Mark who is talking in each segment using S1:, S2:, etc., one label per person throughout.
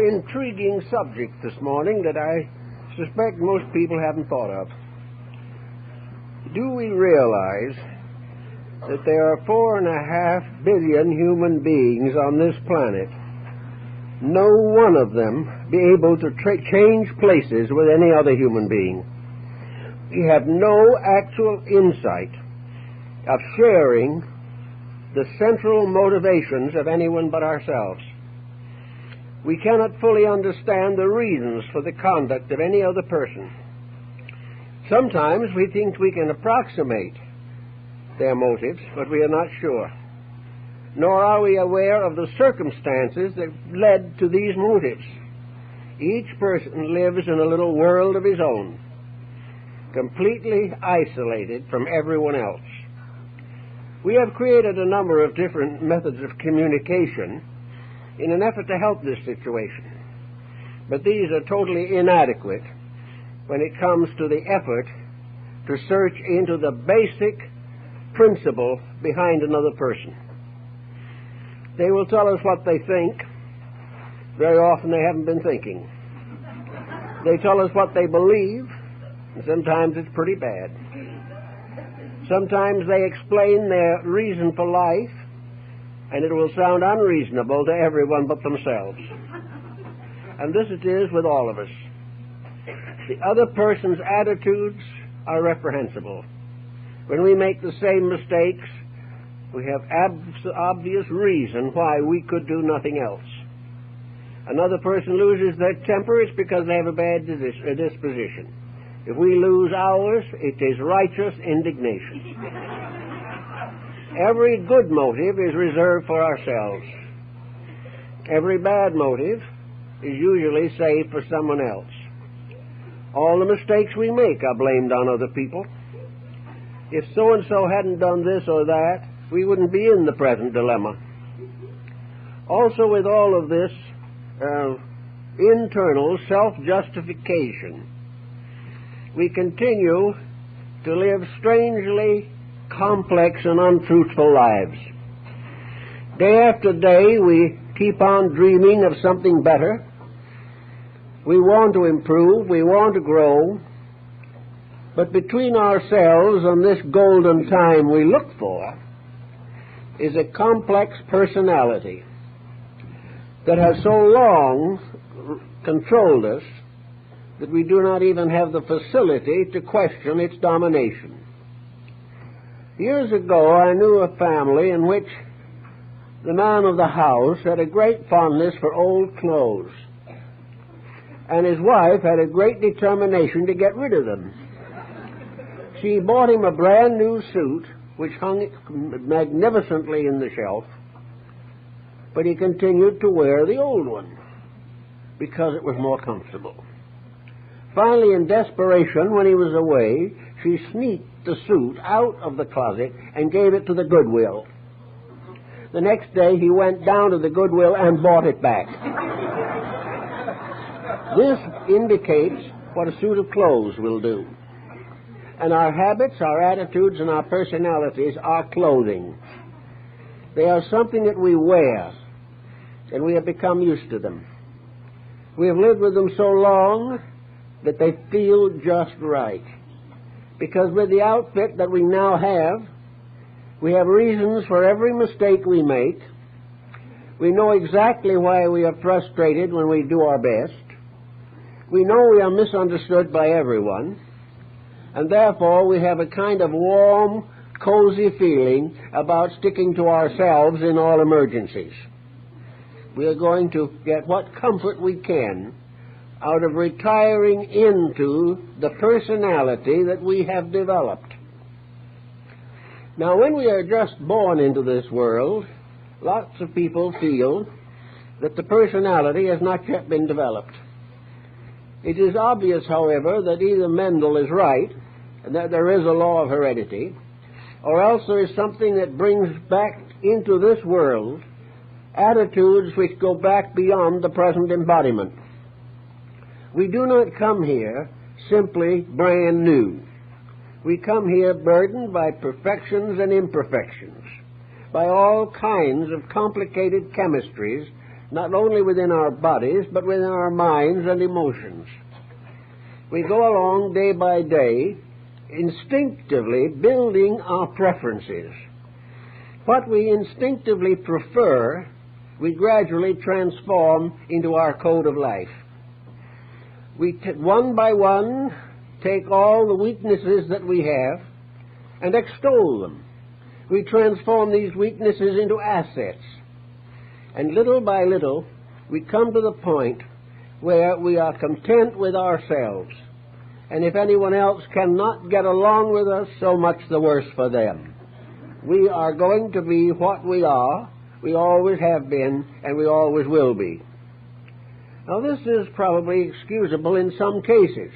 S1: intriguing subject this morning that I suspect most people haven't thought of. Do we realize that there are 4.5 billion human beings on this planet, no one of them be able to change places with any other human being? We have no actual insight of sharing the central motivations of anyone but ourselves. We cannot fully understand the reasons for the conduct of any other person. Sometimes we think we can approximate their motives, but we are not sure. Nor are we aware of the circumstances that led to these motives. Each person lives in a little world of his own, completely isolated from everyone else. We have created a number of different methods of communication in an effort to help this situation, but these are totally inadequate when it comes to the effort to search into the basic principle behind another person. They will tell us what they think. Very often they haven't been thinking. They tell us what they believe, and sometimes it's pretty bad. Sometimes they explain their reason for life, and it will sound unreasonable to everyone but themselves. And this it is with all of us. The other person's attitudes are reprehensible. When we make the same mistakes, we have obvious reason why we could do nothing else. Another person loses their temper, it's because they have a bad disposition. If we lose ours, it is righteous indignation. Every good motive is reserved for ourselves. Every bad motive is usually saved for someone else. All the mistakes we make are blamed on other people. If so-and-so hadn't done this or that, we wouldn't be in the present dilemma. Also, with all of this internal self-justification, we continue to live strangely complex and untruthful lives. Day after day, we keep on dreaming of something better. We want to improve, we want to grow, but between ourselves and this golden time we look for is a complex personality that has so long controlled us that we do not even have the facility to question its domination. Years ago, I knew a family in which the man of the house had a great fondness for old clothes, and his wife had a great determination to get rid of them. She bought him a brand new suit, which hung magnificently in the shelf, but he continued to wear the old one because it was more comfortable. Finally, in desperation, when he was away, she sneaked the suit out of the closet and gave it to the Goodwill. The next day, he went down to the Goodwill and bought it back. This indicates what a suit of clothes will do. And our habits, our attitudes, and our personalities are clothing. They are something that we wear, and we have become used to them. We have lived with them so long that they feel just right. Because with the outfit that we now have, we have reasons for every mistake we make. We know exactly why we are frustrated when we do our best. We know we are misunderstood by everyone, and therefore we have a kind of warm, cozy feeling about sticking to ourselves in all emergencies. We are going to get what comfort we can out of retiring into the personality that we have developed. Now, when we are just born into this world, lots of people feel that the personality has not yet been developed. It is obvious, however, that either Mendel is right, and that there is a law of heredity, or else there is something that brings back into this world attitudes which go back beyond the present embodiment. We do not come here simply brand new. We come here burdened by perfections and imperfections, by all kinds of complicated chemistries not only within our bodies, but within our minds and emotions. We go along day by day, instinctively building our preferences. What we instinctively prefer, we gradually transform into our code of life. We, one by one, take all the weaknesses that we have and extol them. We transform these weaknesses into assets. And little by little, we come to the point where we are content with ourselves. And if anyone else cannot get along with us, so much the worse for them. We are going to be what we are, we always have been, and we always will be. Now, this is probably excusable in some cases,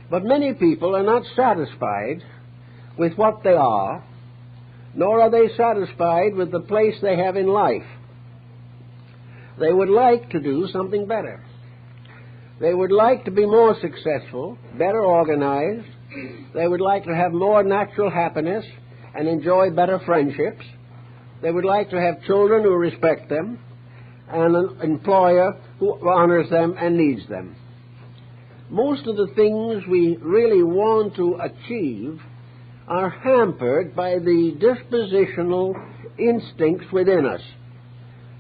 S1: but many people are not satisfied with what they are, nor are they satisfied with the place they have in life. They would like to do something better. They would like to be more successful, better organized. They would like to have more natural happiness and enjoy better friendships. They would like to have children who respect them and an employer who honors them and needs them. Most of the things we really want to achieve are hampered by the dispositional instincts within us.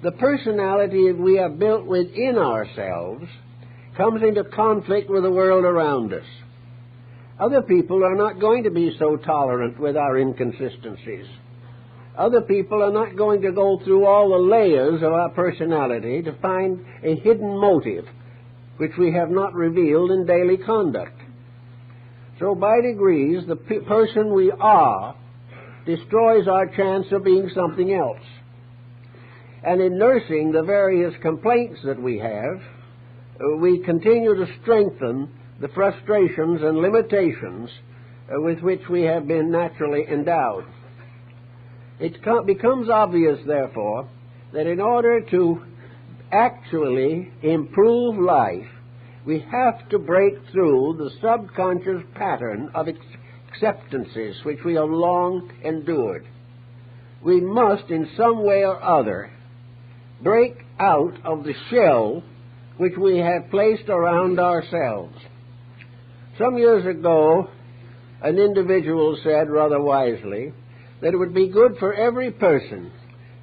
S1: The personality that we have built within ourselves comes into conflict with the world around us. Other people are not going to be so tolerant with our inconsistencies. Other people are not going to go through all the layers of our personality to find a hidden motive which we have not revealed in daily conduct. So by degrees, the person we are destroys our chance of being something else. And in nursing the various complaints that we have, we continue to strengthen the frustrations and limitations with which we have been naturally endowed. It becomes obvious, therefore, that in order to actually improve life, we have to break through the subconscious pattern of acceptances which we have long endured. We must, in some way or other, break out of the shell which we have placed around ourselves. Some years ago, an individual said rather wisely that it would be good for every person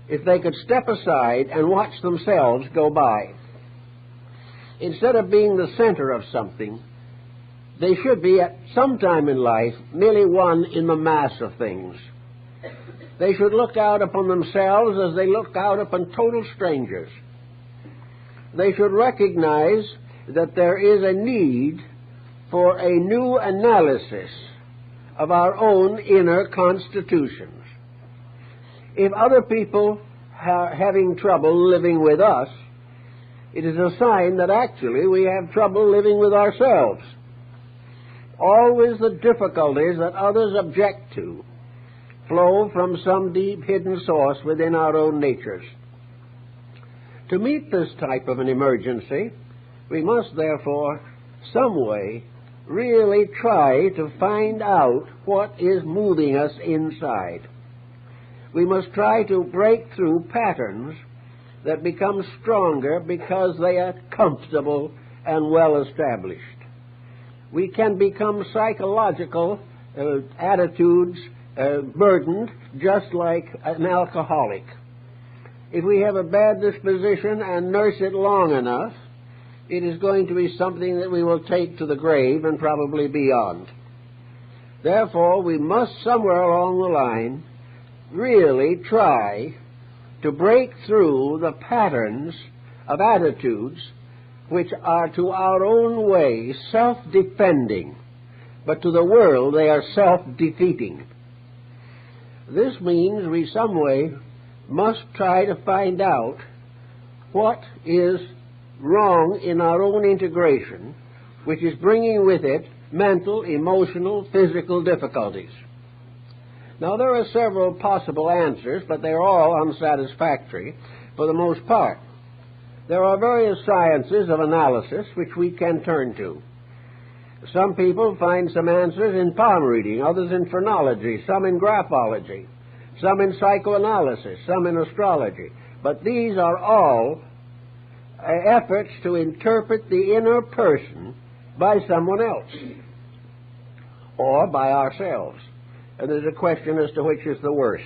S1: if they could step aside and watch themselves go by. Instead of being the center of something, they should be at some time in life merely one in the mass of things. They should look out upon themselves as they look out upon total strangers. They should recognize that there is a need for a new analysis of our own inner constitutions. If other people are having trouble living with us, it is a sign that actually we have trouble living with ourselves. Always the difficulties that others object to flow from some deep hidden source within our own natures. To meet this type of an emergency, we must therefore, some way, really try to find out what is moving us inside. We must try to break through patterns that become stronger because they are comfortable and well established. We can become psychological attitudes burdened just like an alcoholic. If we have a bad disposition and nurse it long enough, it is going to be something that we will take to the grave and probably beyond. Therefore, we must somewhere along the line really try to break through the patterns of attitudes which are to our own way self-defending, but to the world they are self-defeating. This means we some way must try to find out what is wrong in our own integration, which is bringing with it mental, emotional, physical difficulties. Now, there are several possible answers, but they're all unsatisfactory for the most part. There are various sciences of analysis which we can turn to. Some people find some answers in palm reading, others in phrenology, some in graphology, some in psychoanalysis, some in astrology. But these are all efforts to interpret the inner person by someone else or by ourselves. And there's a question as to which is the worst.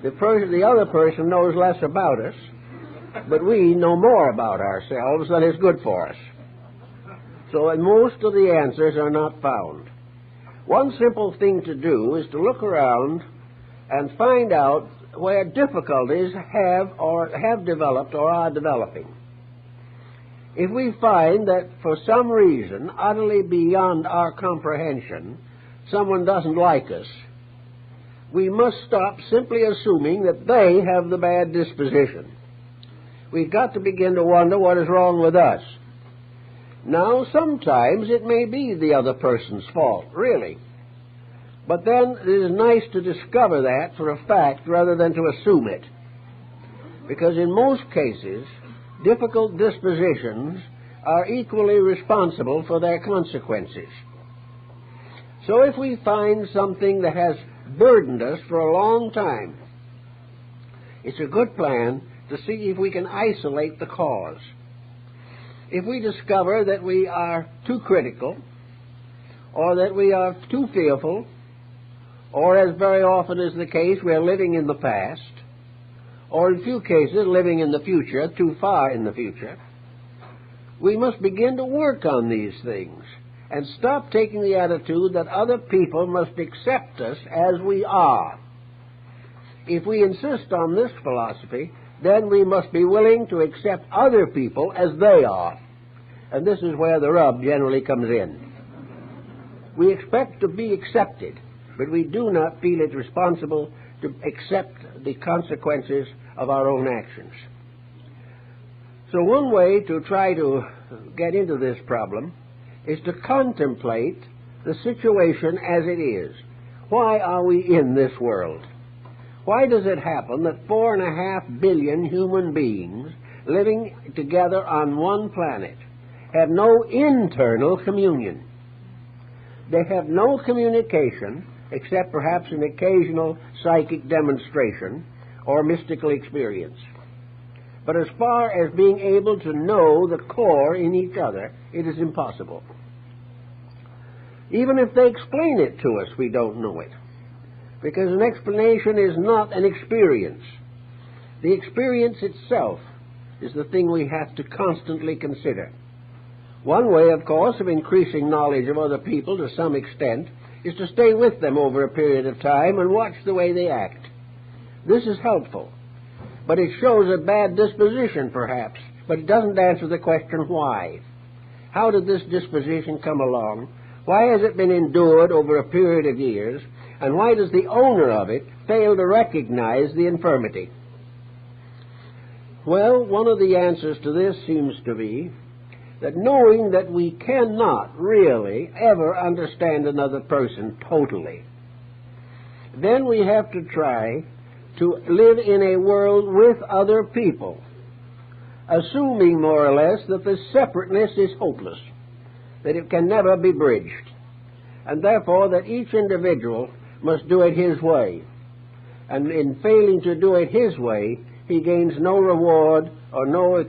S1: The other person knows less about us, but we know more about ourselves than is good for us. So most of the answers are not found. One simple thing to do is to look around and find out where difficulties have developed or are developing. If we find that for some reason, utterly beyond our comprehension, someone doesn't like us, we must stop simply assuming that they have the bad disposition. We've got to begin to wonder what is wrong with us. Now, sometimes it may be the other person's fault, really. But then it is nice to discover that for a fact rather than to assume it. Because in most cases, difficult dispositions are equally responsible for their consequences. So if we find something that has burdened us for a long time, it's a good plan to see if we can isolate the cause. If we discover that we are too critical, or that we are too fearful, or as very often is the case, we are living in the past, or in few cases living in the future, too far in the future, we must begin to work on these things and stop taking the attitude that other people must accept us as we are. If we insist on this philosophy, then we must be willing to accept other people as they are. And this is where the rub generally comes in. We expect to be accepted, but we do not feel it responsible to accept the consequences of our own actions. So one way to try to get into this problem is to contemplate the situation as it is. Why are we in this world? Why does it happen that 4.5 billion human beings living together on one planet have no internal communion? They have no communication except perhaps an occasional psychic demonstration or mystical experience. But as far as being able to know the core in each other, it is impossible. Even if they explain it to us, we don't know it. Because an explanation is not an experience. The experience itself is the thing we have to constantly consider. One way, of course, of increasing knowledge of other people to some extent is to stay with them over a period of time and watch the way they act. This is helpful, but it shows a bad disposition, perhaps, but it doesn't answer the question why. How did this disposition come along? Why has it been endured over a period of years? And why does the owner of it fail to recognize the infirmity? Well, one of the answers to this seems to be that knowing that we cannot really ever understand another person totally, then we have to try to live in a world with other people, assuming more or less that the separateness is hopeless, that it can never be bridged, and therefore that each individual must do it his way. And in failing to do it his way, he gains no reward or no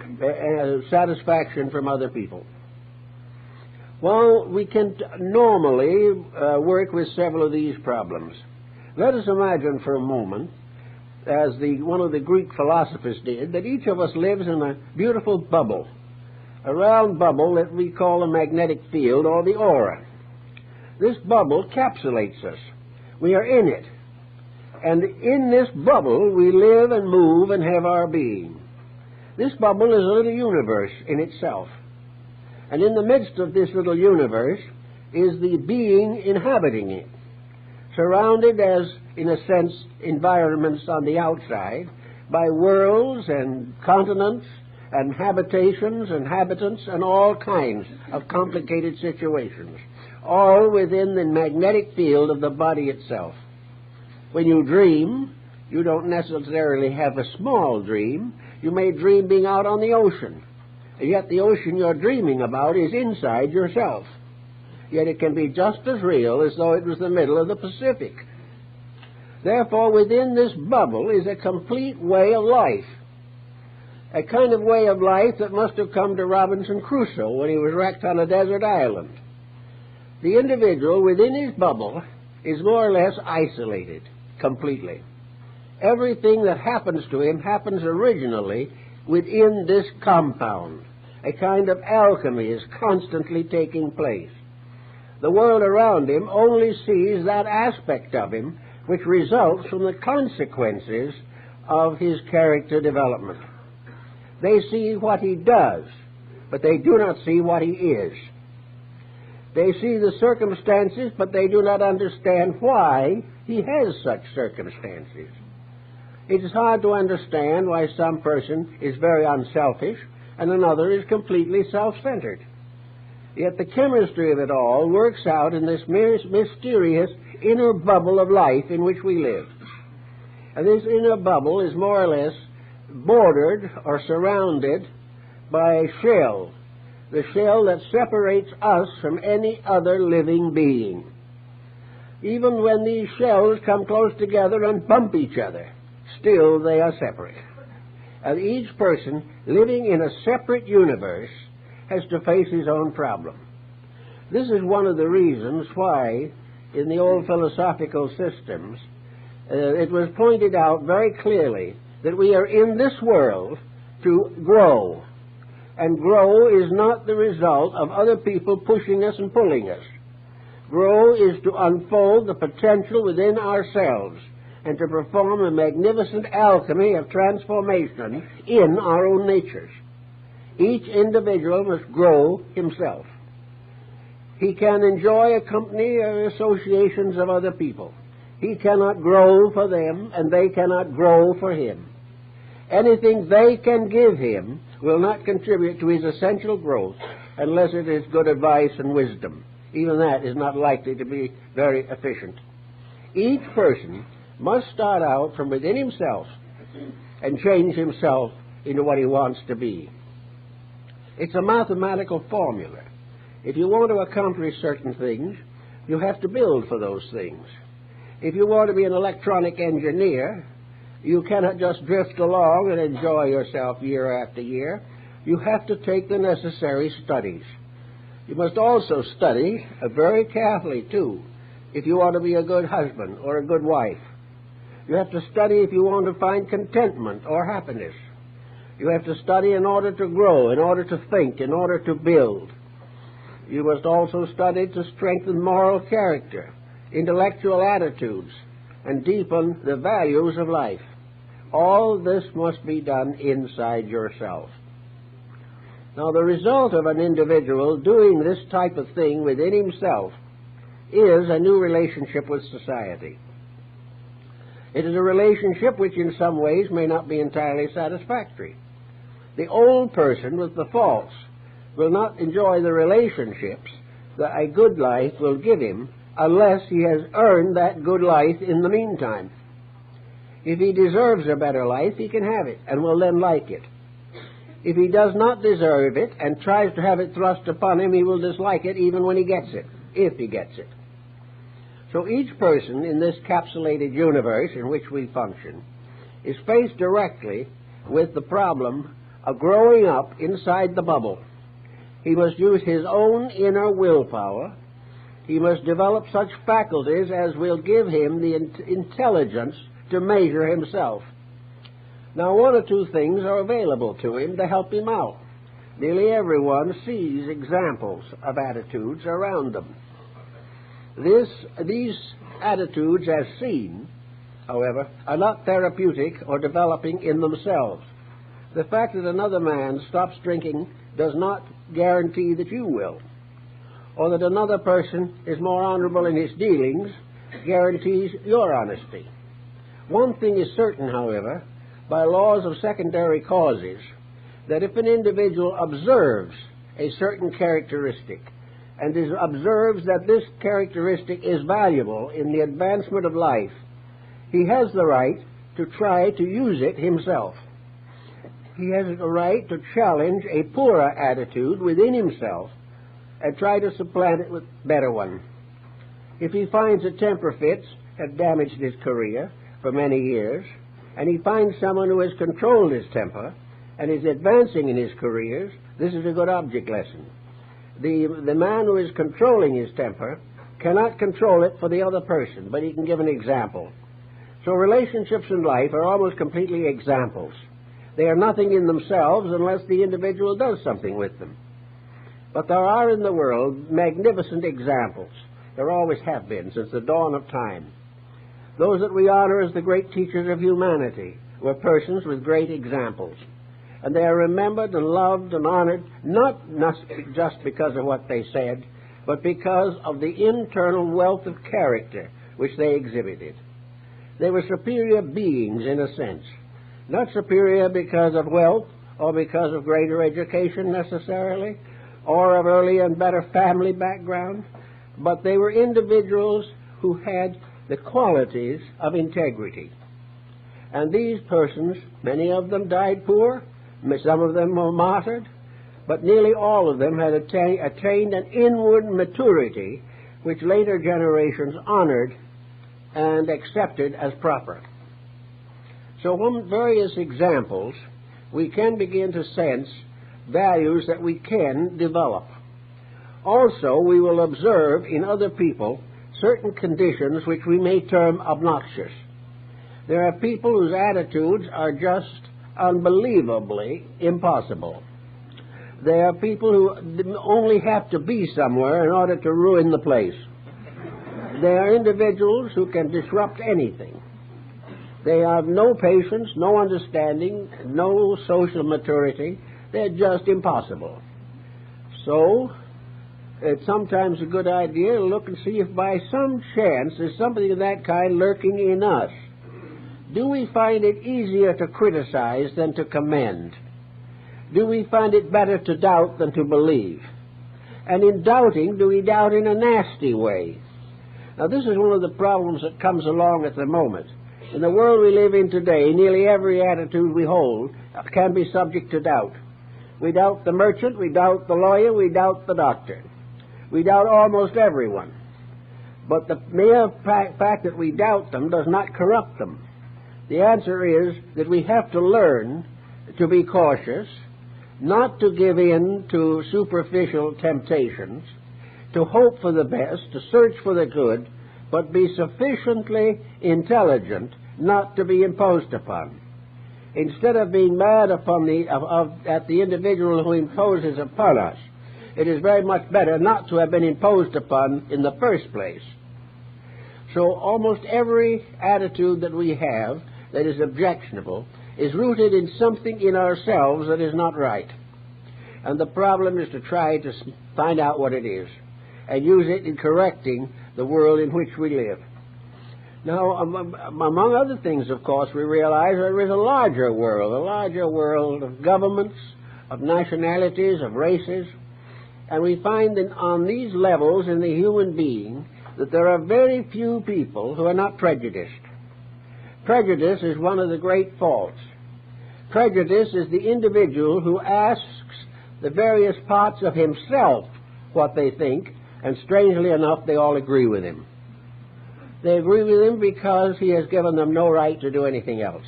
S1: satisfaction from other people. Well, we can normally work with several of these problems. Let us imagine for a moment, as one of the Greek philosophers did, that each of us lives in a beautiful bubble, a round bubble that we call a magnetic field or the aura. This bubble capsulates us. We are in it. And in this bubble we live and move and have our being. This bubble is a little universe in itself. And in the midst of this little universe is the being inhabiting it, surrounded as, in a sense, environments on the outside by worlds and continents and habitations and habitants and all kinds of complicated situations, all within the magnetic field of the body itself. When you dream, you don't necessarily have a small dream. You may dream being out on the ocean, and yet the ocean you're dreaming about is inside yourself. Yet it can be just as real as though it was the middle of the Pacific. Therefore, within this bubble is a complete way of life. a kind of way of life that must have come to Robinson Crusoe when he was wrecked on a desert island. The individual within his bubble is more or less isolated completely. Everything that happens to him happens originally within this compound. A kind of alchemy is constantly taking place. The world around him only sees that aspect of him which results from the consequences of his character development. They see what he does, but they do not see what he is. They see the circumstances, but they do not understand why he has such circumstances. It is hard to understand why some person is very unselfish and another is completely self-centered. Yet the chemistry of it all works out in this mysterious inner bubble of life in which we live. And this inner bubble is more or less bordered or surrounded by a shell, the shell that separates us from any other living being. Even when these shells come close together and bump each other, still they are separate. And each person living in a separate universe has to face his own problem. This is one of the reasons why in the old philosophical systems it was pointed out very clearly that we are in this world to grow. And grow is not the result of other people pushing us and pulling us. Grow is to unfold the potential within ourselves and to perform a magnificent alchemy of transformation in our own natures. Each individual must grow himself. He can enjoy a company or associations of other people. He cannot grow for them, and they cannot grow for him. Anything they can give him will not contribute to his essential growth unless it is good advice and wisdom. Even that is not likely to be very efficient. Each person must start out from within himself and change himself into what he wants to be. It's a mathematical formula. If you want to accomplish certain things, you have to build for those things. If you want to be an electronic engineer, you cannot just drift along and enjoy yourself year after year. You have to take the necessary studies. You must also study very carefully, too, if you want to be a good husband or a good wife. You have to study if you want to find contentment or happiness. You have to study in order to grow, in order to think, in order to build. You must also study to strengthen moral character, intellectual attitudes, and deepen the values of life. All this must be done inside yourself. Now, the result of an individual doing this type of thing within himself is a new relationship with society. It is a relationship which in some ways may not be entirely satisfactory. The old person with the faults will not enjoy the relationships that a good life will give him unless he has earned that good life in the meantime. If he deserves a better life, he can have it and will then like it. If he does not deserve it and tries to have it thrust upon him, he will dislike it even when he gets it, if he gets it. So each person in this capsulated universe in which we function is faced directly with the problem of growing up inside the bubble. He must use his own inner willpower. He must develop such faculties as will give him the intelligence to measure himself. Now, one or two things are available to him to help him out. Nearly everyone sees examples of attitudes around them. These attitudes, as seen, however, are not therapeutic or developing in themselves. The fact that another man stops drinking does not guarantee that you will. Or that another person is more honorable in his dealings guarantees your honesty. One thing is certain, however, by laws of secondary causes, that if an individual observes a certain characteristic and observes that this characteristic is valuable in the advancement of life, he has the right to try to use it himself. He has a right to challenge a poorer attitude within himself and try to supplant it with a better one. If he finds that temper fits have damaged his career for many years, and he finds someone who has controlled his temper and is advancing in his careers, this is a good object lesson. The man who is controlling his temper cannot control it for the other person, but he can give an example. So relationships in life are almost completely examples. They are nothing in themselves unless the individual does something with them. But there are in the world magnificent examples. There always have been since the dawn of time. Those that we honor as the great teachers of humanity were persons with great examples. And they are remembered and loved and honored not just because of what they said, but because of the internal wealth of character which they exhibited. They were superior beings in a sense. Not superior because of wealth or because of greater education necessarily, or of earlier and better family background, but they were individuals who had the qualities of integrity. And these persons, many of them died poor, some of them were martyred, but nearly all of them had attained an inward maturity which later generations honored and accepted as proper. So from various examples, we can begin to sense values that we can develop. Also, we will observe in other people certain conditions which we may term obnoxious. There are people whose attitudes are just unbelievably impossible. There are people who only have to be somewhere in order to ruin the place. There are individuals who can disrupt anything. They have no patience, no understanding, no social maturity. They're just impossible. So, it's sometimes a good idea to look and see if by some chance there's something of that kind lurking in us. Do we find it easier to criticize than to commend? Do we find it better to doubt than to believe? And in doubting, do we doubt in a nasty way? Now, this is one of the problems that comes along at the moment. In the world we live in today, nearly every attitude we hold can be subject to doubt. We doubt the merchant, we doubt the lawyer, we doubt the doctor. We doubt almost everyone. But the mere fact that we doubt them does not corrupt them. The answer is that we have to learn to be cautious, not to give in to superficial temptations, to hope for the best, to search for the good, but be sufficiently intelligent not to be imposed upon. Instead of being mad upon at the individual who imposes upon us, it is very much better not to have been imposed upon in the first place. So almost every attitude that we have that is objectionable is rooted in something in ourselves that is not right. And the problem is to try to find out what it is and use it in correcting the world in which we live. Now, among other things, of course, we realize there is a larger world of governments, of nationalities, of races, and we find that on these levels in the human being that there are very few people who are not prejudiced. Prejudice is one of the great faults. Prejudice is the individual who asks the various parts of himself what they think, and strangely enough, they all agree with him. They agree with him because he has given them no right to do anything else.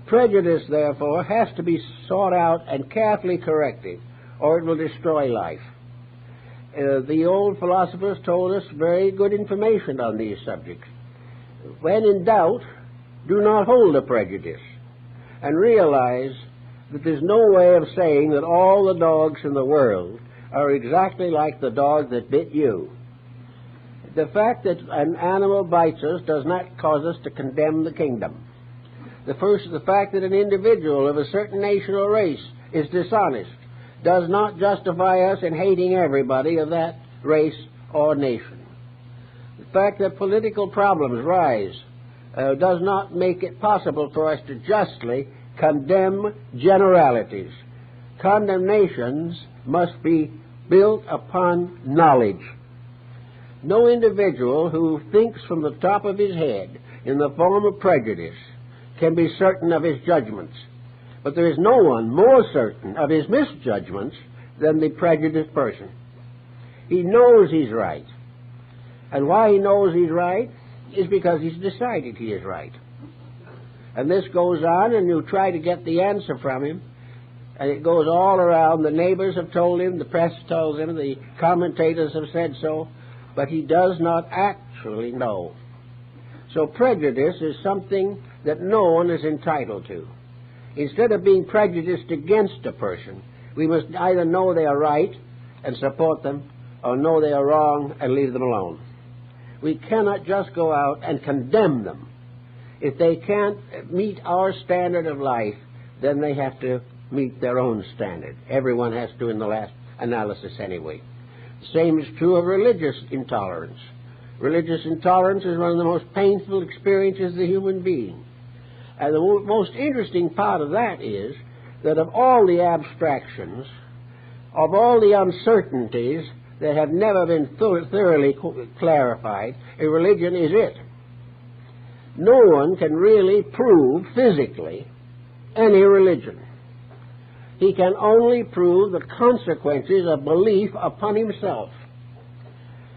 S1: Prejudice, therefore, has to be sought out and carefully corrected, or it will destroy life. The old philosophers told us very good information on these subjects. When in doubt, do not hold a prejudice, and realize that there's no way of saying that all the dogs in the world are exactly like the dog that bit you. The fact that an animal bites us does not cause us to condemn the kingdom. The fact that an individual of a certain nation or race is dishonest does not justify us in hating everybody of that race or nation. The fact that political problems rise does not make it possible for us to justly condemn generalities. Condemnations must be built upon knowledge. No individual who thinks from the top of his head in the form of prejudice can be certain of his judgments. But there is no one more certain of his misjudgments than the prejudiced person. He knows he's right. And why he knows he's right is because he's decided he is right. And this goes on, and you try to get the answer from him, and it goes all around. The neighbors have told him, the press tells him, the commentators have said so, but he does not actually know. So prejudice is something that no one is entitled to. Instead of being prejudiced against a person, we must either know they are right and support them, or know they are wrong and leave them alone. We cannot just go out and condemn them. If they can't meet our standard of life, then they have to meet their own standard. Everyone has to in the last analysis anyway. The same is true of religious intolerance. Religious intolerance is one of the most painful experiences of the human being. And the most interesting part of that is that of all the abstractions, of all the uncertainties that have never been thoroughly clarified, a religion is it. No one can really prove physically any religion. He can only prove the consequences of belief upon himself.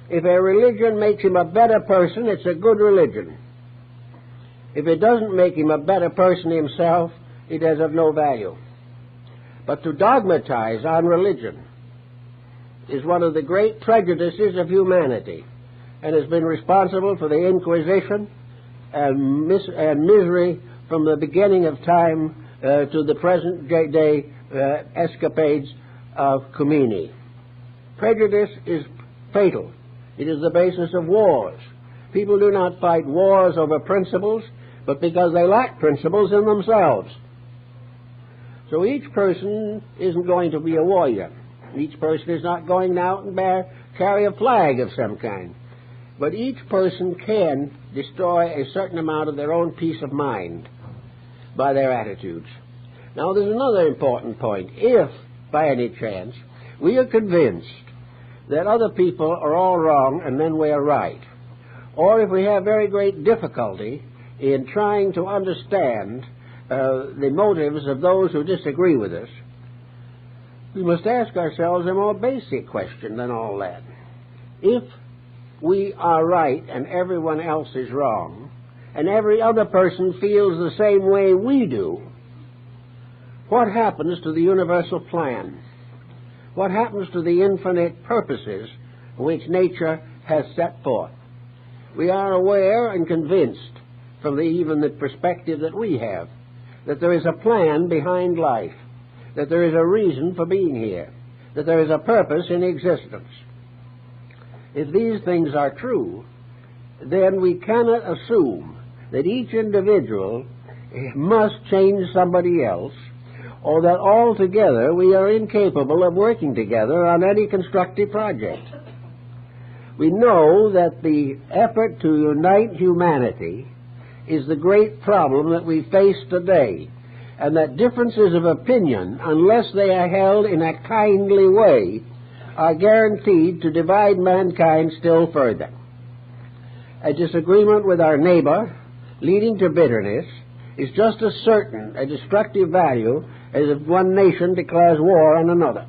S1: If a religion makes him a better person, it's a good religion. If it doesn't make him a better person himself, it is of no value. But to dogmatize on religion is one of the great prejudices of humanity, and has been responsible for the Inquisition and misery from the beginning of time to the present day escapades of Khomeini. Prejudice is fatal. It is the basis of wars. People do not fight wars over principles, but because they lack principles in themselves. So each person isn't going to be a warrior. Each person is not going out and carry a flag of some kind. But each person can destroy a certain amount of their own peace of mind by their attitudes. Now there's another important point. If, by any chance, we are convinced that other people are all wrong and then we are right, or if we have very great difficulty in trying to understand the motives of those who disagree with us, we must ask ourselves a more basic question than all that. If we are right and everyone else is wrong, and every other person feels the same way we do, what happens to the universal plan? What happens to the infinite purposes which nature has set forth? We are aware and convinced from even the perspective that we have that there is a plan behind life, that there is a reason for being here, that there is a purpose in existence. If these things are true, then we cannot assume that each individual must change somebody else, or that altogether we are incapable of working together on any constructive project. We know that the effort to unite humanity is the great problem that we face today, and that differences of opinion, unless they are held in a kindly way, are guaranteed to divide mankind still further. A disagreement with our neighbor, leading to bitterness, is just as certain a destructive value as if one nation declares war on another.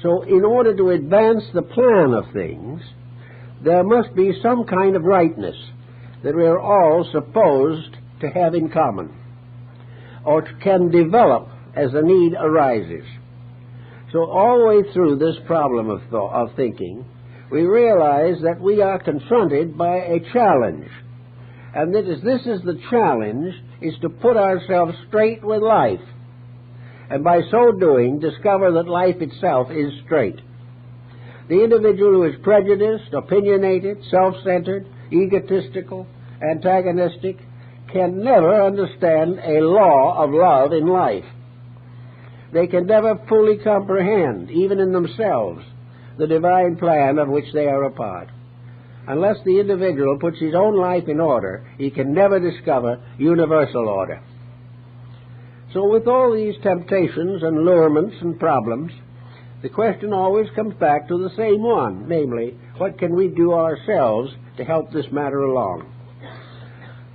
S1: So in order to advance the plan of things, there must be some kind of rightness that we are all supposed to have in common, or can develop as the need arises. So all the way through this problem of thinking, we realize that we are confronted by a challenge. And this is the challenge, is to put ourselves straight with life. And by so doing, discover that life itself is straight. The individual who is prejudiced, opinionated, self-centered, egotistical, antagonistic, can never understand a law of love in life. They can never fully comprehend, even in themselves, the divine plan of which they are a part. Unless the individual puts his own life in order, he can never discover universal order. So with all these temptations and allurements and problems, the question always comes back to the same one, namely, what can we do ourselves to help this matter along?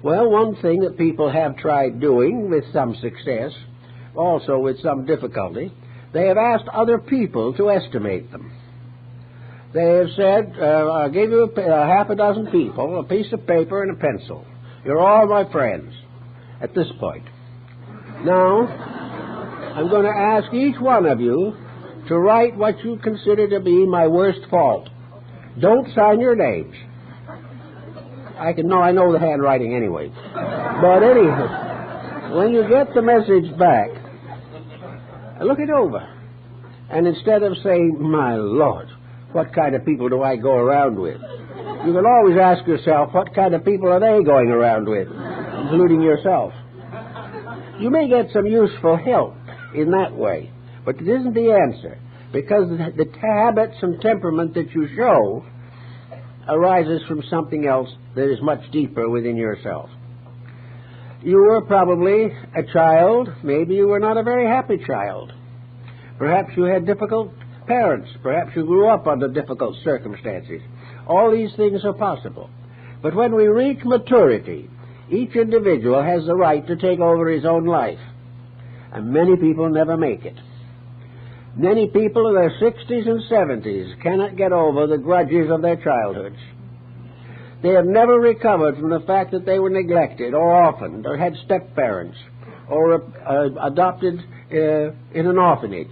S1: Well, one thing that people have tried doing with some success, also with some difficulty, they have asked other people to estimate them. They have said, I'll give you half a dozen people, a piece of paper and a pencil. You're all my friends. at this point. Now, I'm going to ask each one of you to write what you consider to be my worst fault. Don't sign your names. I know the handwriting anyway. But anyhow, when you get the message back, look it over. And instead of saying, my Lord, what kind of people do I go around with? You can always ask yourself, what kind of people are they going around with, including yourself? You may get some useful help in that way, but it isn't the answer, because the habits and temperament that you show arises from something else that is much deeper within yourself. You were probably a child. Maybe you were not a very happy child. Perhaps you had difficult parents. Perhaps you grew up under difficult circumstances. All these things are possible. But when we reach maturity, each individual has the right to take over his own life. And many people never make it. Many people in their 60s and 70s cannot get over the grudges of their childhoods. They have never recovered from the fact that they were neglected or orphaned or had step-parents or adopted in an orphanage.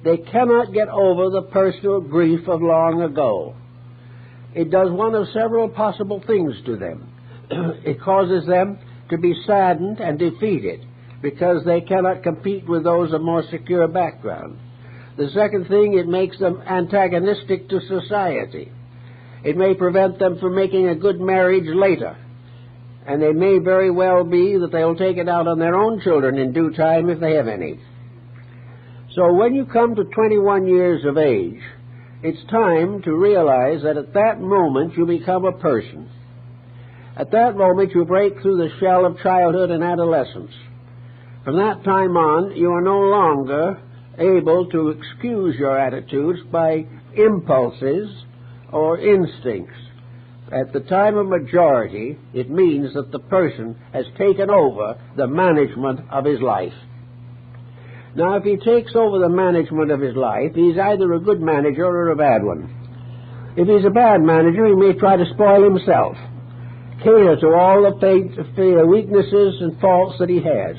S1: They cannot get over the personal grief of long ago. It does one of several possible things to them. It causes them to be saddened and defeated because they cannot compete with those of more secure background. The second thing, it makes them antagonistic to society. It may prevent them from making a good marriage later. And it may very well be that they'll take it out on their own children in due time if they have any. So when you come to 21 years of age, it's time to realize that at that moment you become a person. At that moment you break through the shell of childhood and adolescence. From that time on, you are no longer able to excuse your attitudes by impulses or instincts. At the time of majority, it means that the person has taken over the management of his life. Now, if he takes over the management of his life, he's either a good manager or a bad one. If he's a bad manager, he may try to spoil himself, cater to all the weaknesses and faults that he has.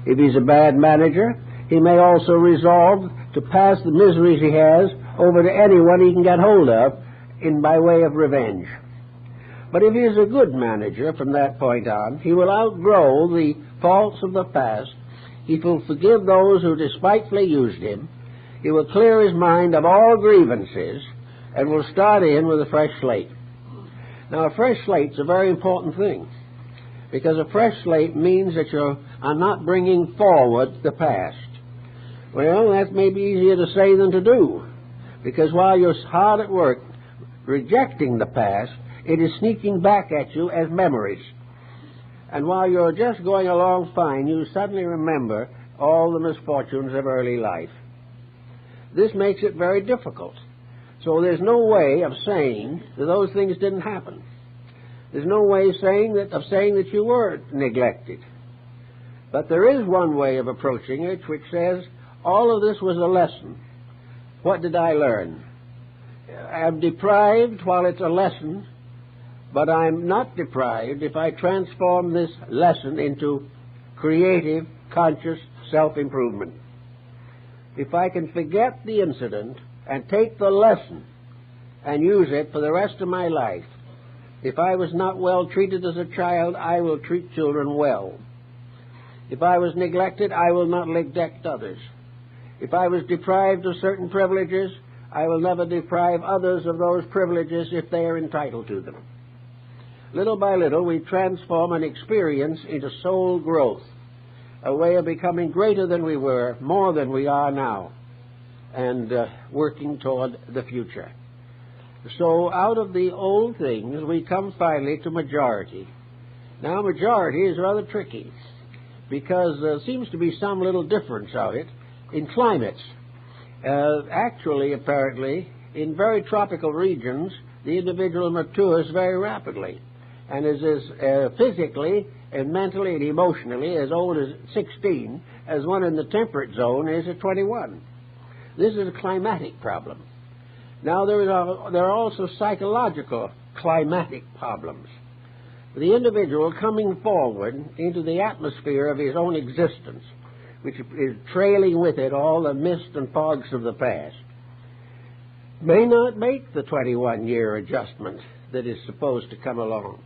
S1: If he's a bad manager, he may also resolve to pass the miseries he has over to anyone he can get hold of by way of revenge. But if he is a good manager from that point on, he will outgrow the faults of the past. He will forgive those who despitefully used him. He will clear his mind of all grievances and will start in with a fresh slate. Now, a fresh slate's a very important thing, because a fresh slate means that you are not bringing forward the past. Well, that may be easier to say than to do, because while you're hard at work rejecting the past, it is sneaking back at you as memories. And while you're just going along fine, you suddenly remember all the misfortunes of early life. This makes it very difficult. So there's no way of saying that those things didn't happen. There's no way of saying that you were neglected. But there is one way of approaching it which says, all of this was a lesson. What did I learn? I'm deprived while it's a lesson, but I'm not deprived if I transform this lesson into creative, conscious self-improvement. If I can forget the incident and take the lesson and use it for the rest of my life. If I was not well treated as a child, I will treat children well. If I was neglected, I will not neglect others. If I was deprived of certain privileges, I will never deprive others of those privileges if they are entitled to them. Little by little, we transform an experience into soul growth, a way of becoming greater than we were, more than we are now, and working toward the future. So out of the old things, we come finally to majority. Now, majority is rather tricky, because there seems to be some little difference of it in climates. Actually, apparently, in very tropical regions, the individual matures very rapidly and is as physically and mentally and emotionally as old as 16 as one in the temperate zone is at 21. This is a climatic problem. Now, there are also psychological climatic problems. the individual coming forward into the atmosphere of his own existence, which is trailing with it all the mist and fogs of the past, may not make the 21-year adjustment that is supposed to come along.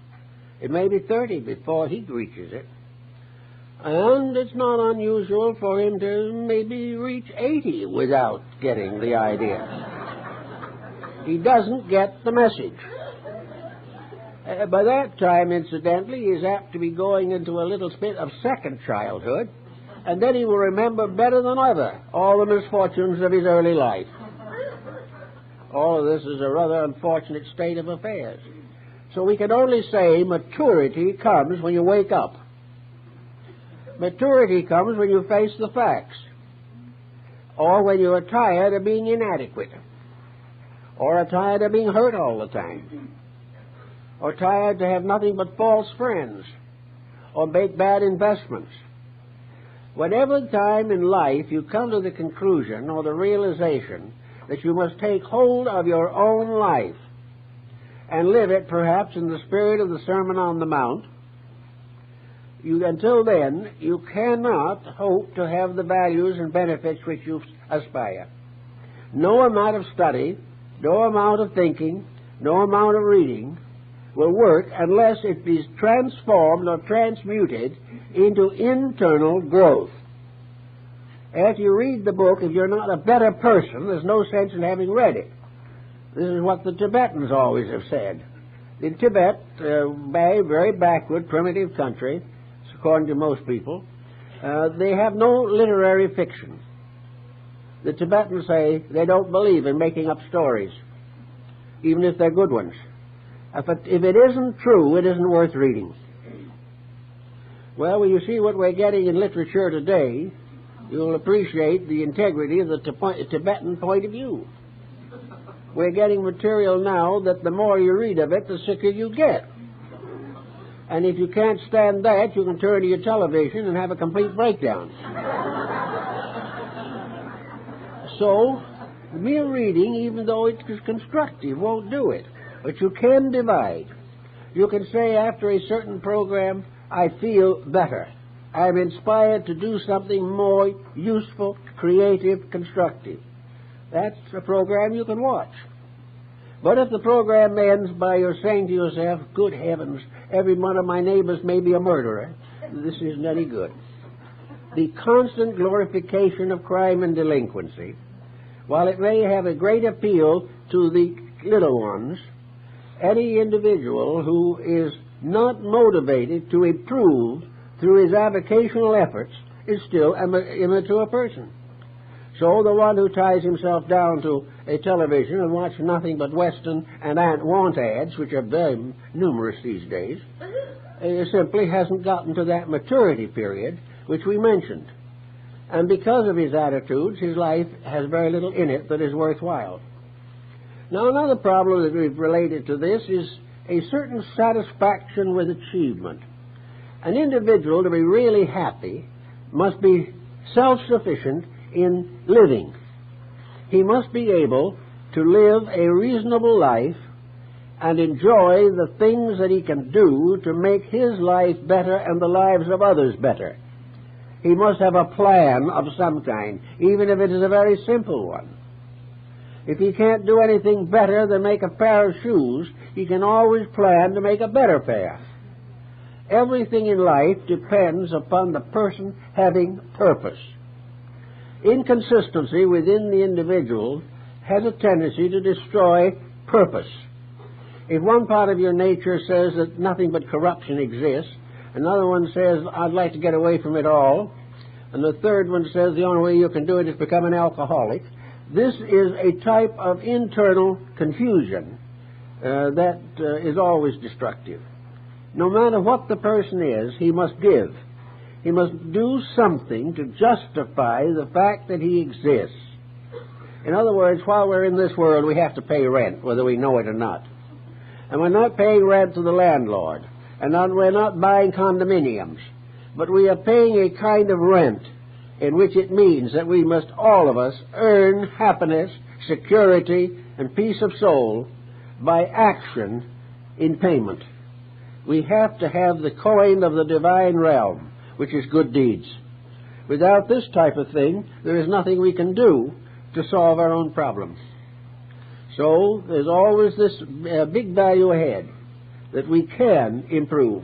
S1: It may be 30 before he reaches it. And it's not unusual for him to maybe reach 80 without getting the idea. He doesn't get the message. By that time, incidentally, he's apt to be going into a little bit of second childhood, and then he will remember better than ever all the misfortunes of his early life. All of this is a rather unfortunate state of affairs. So we can only say maturity comes when you wake up. Maturity comes when you face the facts, or when you are tired of being inadequate, or are tired of being hurt all the time, or tired to have nothing but false friends, or make bad investments. Whatever time in life you come to the conclusion or the realization that you must take hold of your own life and live it perhaps in the spirit of the Sermon on the Mount, until then, you cannot hope to have the values and benefits which you aspire. No amount of study, no amount of thinking, no amount of reading will work unless it is transformed or transmuted into internal growth. After you read the book, if you're not a better person, there's no sense in having read it. This is what the Tibetans always have said. In Tibet, a very backward, primitive country, according to most people, they have no literary fiction. The Tibetans say they don't believe in making up stories, even if they're good ones. If it isn't true, it isn't worth reading. Well, when you see what we're getting in literature today, you'll appreciate the integrity of the Tibetan point of view. We're getting material now that the more you read of it, the sicker you get. And if you can't stand that, you can turn to your television and have a complete breakdown. So, mere reading, even though it is constructive, won't do it. But you can divide. You can say after a certain program, I feel better. I'm inspired to do something more useful, creative, constructive. That's a program you can watch. But if the program ends by your saying to yourself, good heavens, every one of my neighbors may be a murderer, this isn't any good. The constant glorification of crime and delinquency, while it may have a great appeal to the little ones, any individual who is not motivated to improve through his avocational efforts is still an immature person. So the one who ties himself down to a television and watches nothing but Western and want ads, which are very numerous these days, simply hasn't gotten to that maturity period which we mentioned. And because of his attitudes, his life has very little in it that is worthwhile. Now, another problem that we've related to this is a certain satisfaction with achievement. An individual, to be really happy, must be self-sufficient in living. He must be able to live a reasonable life and enjoy the things that he can do to make his life better and the lives of others better. He must have a plan of some kind, even if it is a very simple one. If he can't do anything better than make a pair of shoes, he can always plan to make a better pair. Everything in life depends upon the person having purpose. Inconsistency within the individual has a tendency to destroy purpose. If one part of your nature says that nothing but corruption exists, another one says, I'd like to get away from it all, and the third one says the only way you can do it is become an alcoholic, this is a type of internal confusion that is always destructive. No matter what the person is, he must give. He must do something to justify the fact that he exists. In other words, while we're in this world, we have to pay rent, whether we know it or not. And we're not paying rent to the landlord, and we're not buying condominiums, but we are paying a kind of rent in which it means that we must, all of us, earn happiness, security, and peace of soul by action in payment. We have to have the coin of the divine realm, which is good deeds. Without this type of thing, there is nothing we can do to solve our own problems. So there's always this big value ahead that we can improve,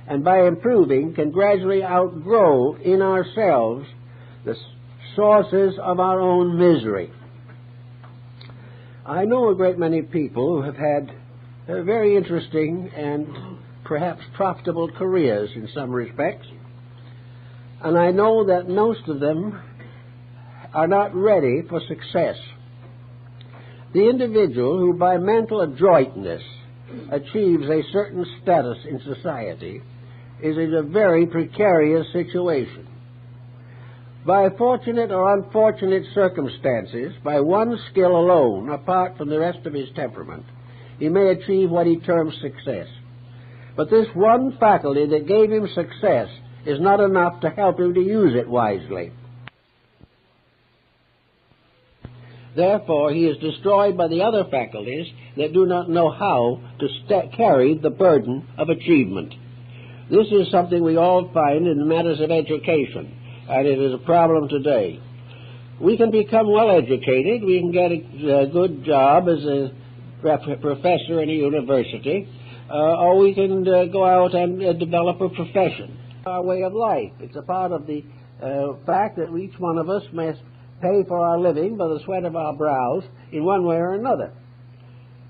S1: and by improving can gradually outgrow in ourselves the sources of our own misery. I know a great many people who have had very interesting and perhaps profitable careers in some respects, and I know that most of them are not ready for success. The individual who by mental adroitness achieves a certain status in society is in a very precarious situation. By fortunate or unfortunate circumstances, by one skill alone, apart from the rest of his temperament, he may achieve what he terms success. But this one faculty that gave him success is not enough to help him to use it wisely. Therefore, he is destroyed by the other faculties that do not know how to carry the burden of achievement. This is something we all find in matters of education, and it is a problem today. We can become well educated, we can get a good job as a professor in a university, or we can go out and develop a profession. Our way of life. It's a part of the fact that each one of us must pay for our living by the sweat of our brows in one way or another.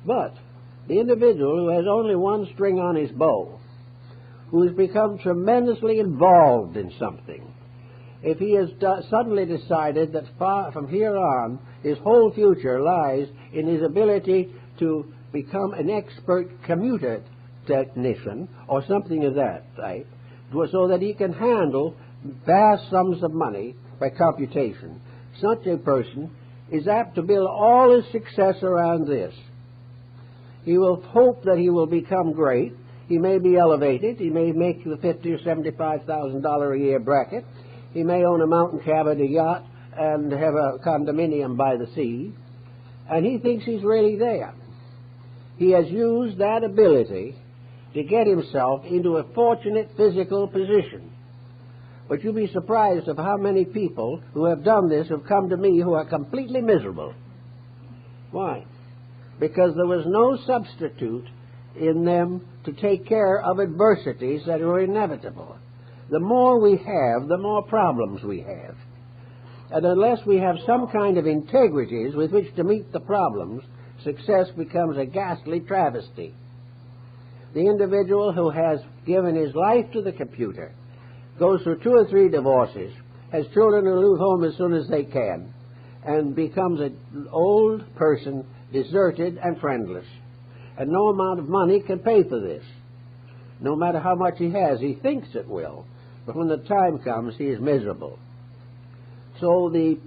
S1: But the individual who has only one string on his bow, who has become tremendously involved in something, if he has suddenly decided that from here on his whole future lies in his ability to become an expert commuter technician or something of that type, so that he can handle vast sums of money by computation, such a person is apt to build all his success around this. He will hope that he will become great. He may be elevated. He may make the $50,000 or $75,000 a year bracket. He may own a mountain cabin, a yacht, and have a condominium by the sea. And he thinks he's really there. He has used that ability to get himself into a fortunate physical position. But you'll be surprised of how many people who have done this have come to me who are completely miserable. Why? Because there was no substitute in them to take care of adversities that are inevitable. The more we have, the more problems we have. And unless we have some kind of integrities with which to meet the problems, success becomes a ghastly travesty. The individual who has given his life to the computer goes through 2 or 3 divorces, has children who leave home as soon as they can, and becomes an old person, deserted and friendless. And no amount of money can pay for this. No matter how much he has, he thinks it will, but when the time comes, he is miserable. So the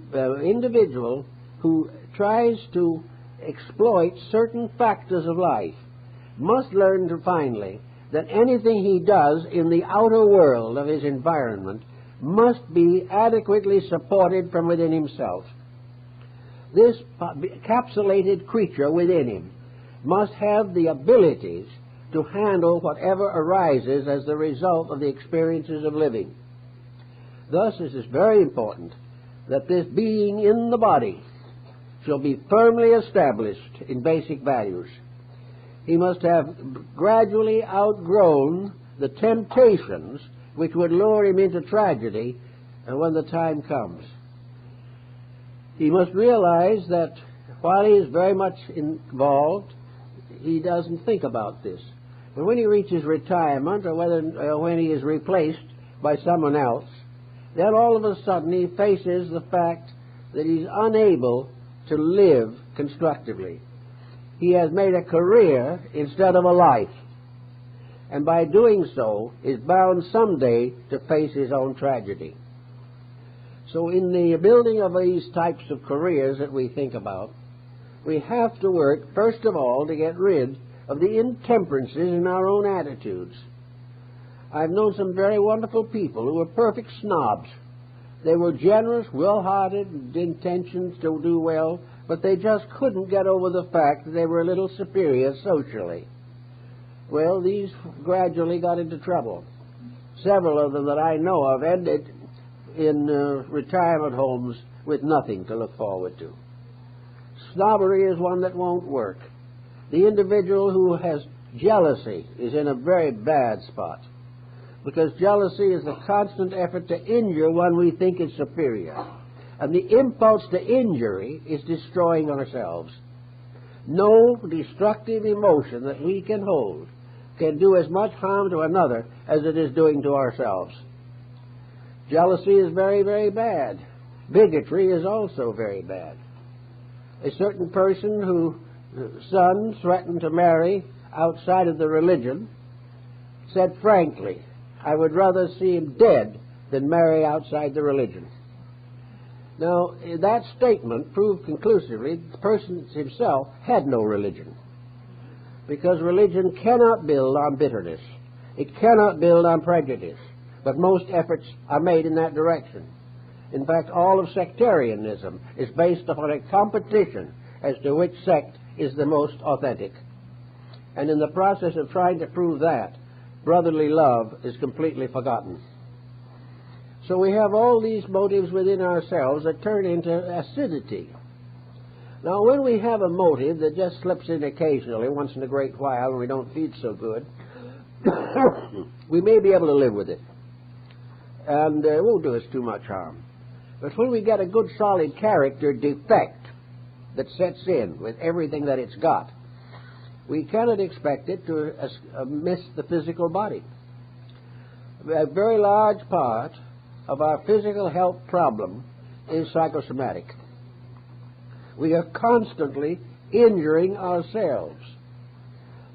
S1: individual who tries to exploit certain factors of life must learn to finally that anything he does in the outer world of his environment must be adequately supported from within himself. This encapsulated creature within him must have the abilities to handle whatever arises as the result of the experiences of living. Thus, it is very important that this being in the body shall be firmly established in basic values. He must have gradually outgrown the temptations which would lure him into tragedy when the time comes. He must realize that while he is very much involved, he doesn't think about this. But when he reaches retirement, or when he is replaced by someone else, then all of a sudden he faces the fact that he's unable to live constructively. He has made a career instead of a life, and by doing so is bound someday to face his own tragedy. So in the building of these types of careers that we think about, we have to work, first of all, to get rid of the intemperances in our own attitudes. I've known some very wonderful people who were perfect snobs. They were generous, well-hearted, intentions to do well, but they just couldn't get over the fact that they were a little superior socially. Well, these gradually got into trouble. Several of them that I know of ended in retirement homes with nothing to look forward to. Snobbery is one that won't work. The individual who has jealousy is in a very bad spot, because jealousy is the constant effort to injure one we think is superior. And the impulse to injury is destroying ourselves. No destructive emotion that we can hold can do as much harm to another as it is doing to ourselves. Jealousy is very, very bad. Bigotry is also very bad. A certain person whose son threatened to marry outside of the religion said frankly, "I would rather see him dead than marry outside the religion." Now, that statement proved conclusively the person himself had no religion, because religion cannot build on bitterness. It cannot build on prejudice, but most efforts are made in that direction. In fact, all of sectarianism is based upon a competition as to which sect is the most authentic. And in the process of trying to prove that, brotherly love is completely forgotten. So we have all these motives within ourselves that turn into acidity. Now, when we have a motive that just slips in occasionally, once in a great while, and we don't feel so good, we may be able to live with it, and it won't do us too much harm. But when we get a good solid character defect that sets in with everything that it's got, we cannot expect it to miss the physical body. A very large part of our physical health problem is psychosomatic. We are constantly injuring ourselves.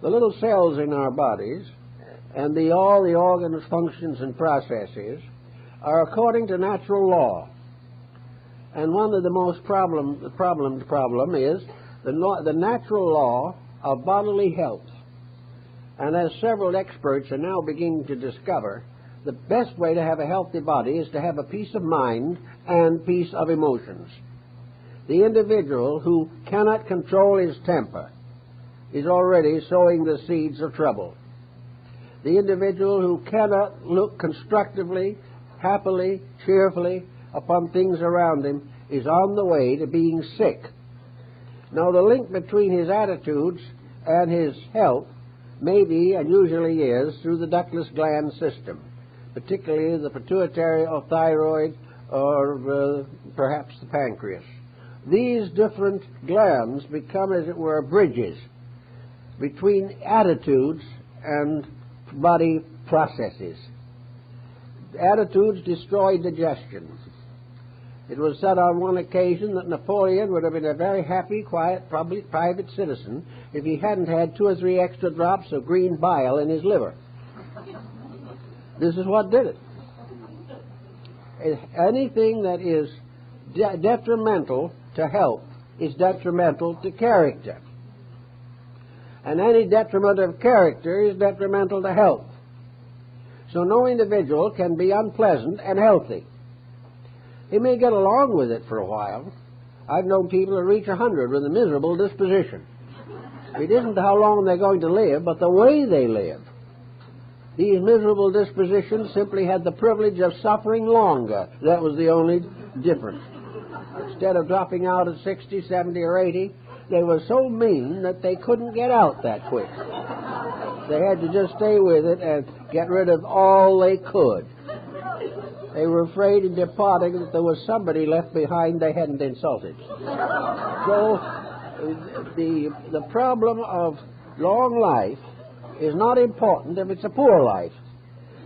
S1: The little cells in our bodies and all the organs, functions, and processes are according to natural law. And one of the most problem is the natural law of bodily health. And as several experts are now beginning to discover, the best way to have a healthy body is to have a peace of mind and peace of emotions. The individual who cannot control his temper is already sowing the seeds of trouble. The individual who cannot look constructively, happily, cheerfully upon things around him is on the way to being sick. Now, the link between his attitudes and his health may be, and usually is, through the ductless gland system, particularly the pituitary or thyroid or perhaps the pancreas. These different glands become, as it were, bridges between attitudes and body processes. Attitudes destroy digestion. It was said on one occasion that Napoleon would have been a very happy, quiet, private citizen if he hadn't had 2 or 3 extra drops of green bile in his liver. This is what did it. Anything that is detrimental to health is detrimental to character. And any detriment of character is detrimental to health. So no individual can be unpleasant and healthy. He may get along with it for a while. I've known people who reach 100 with a miserable disposition. It isn't how long they're going to live, but the way they live. These miserable dispositions simply had the privilege of suffering longer. That was the only difference. Instead of dropping out at 60, 70, or 80, they were so mean that they couldn't get out that quick. They had to just stay with it and get rid of all they could. They were afraid in departing that there was somebody left behind they hadn't insulted. So the problem of long life is not important if it's a poor life.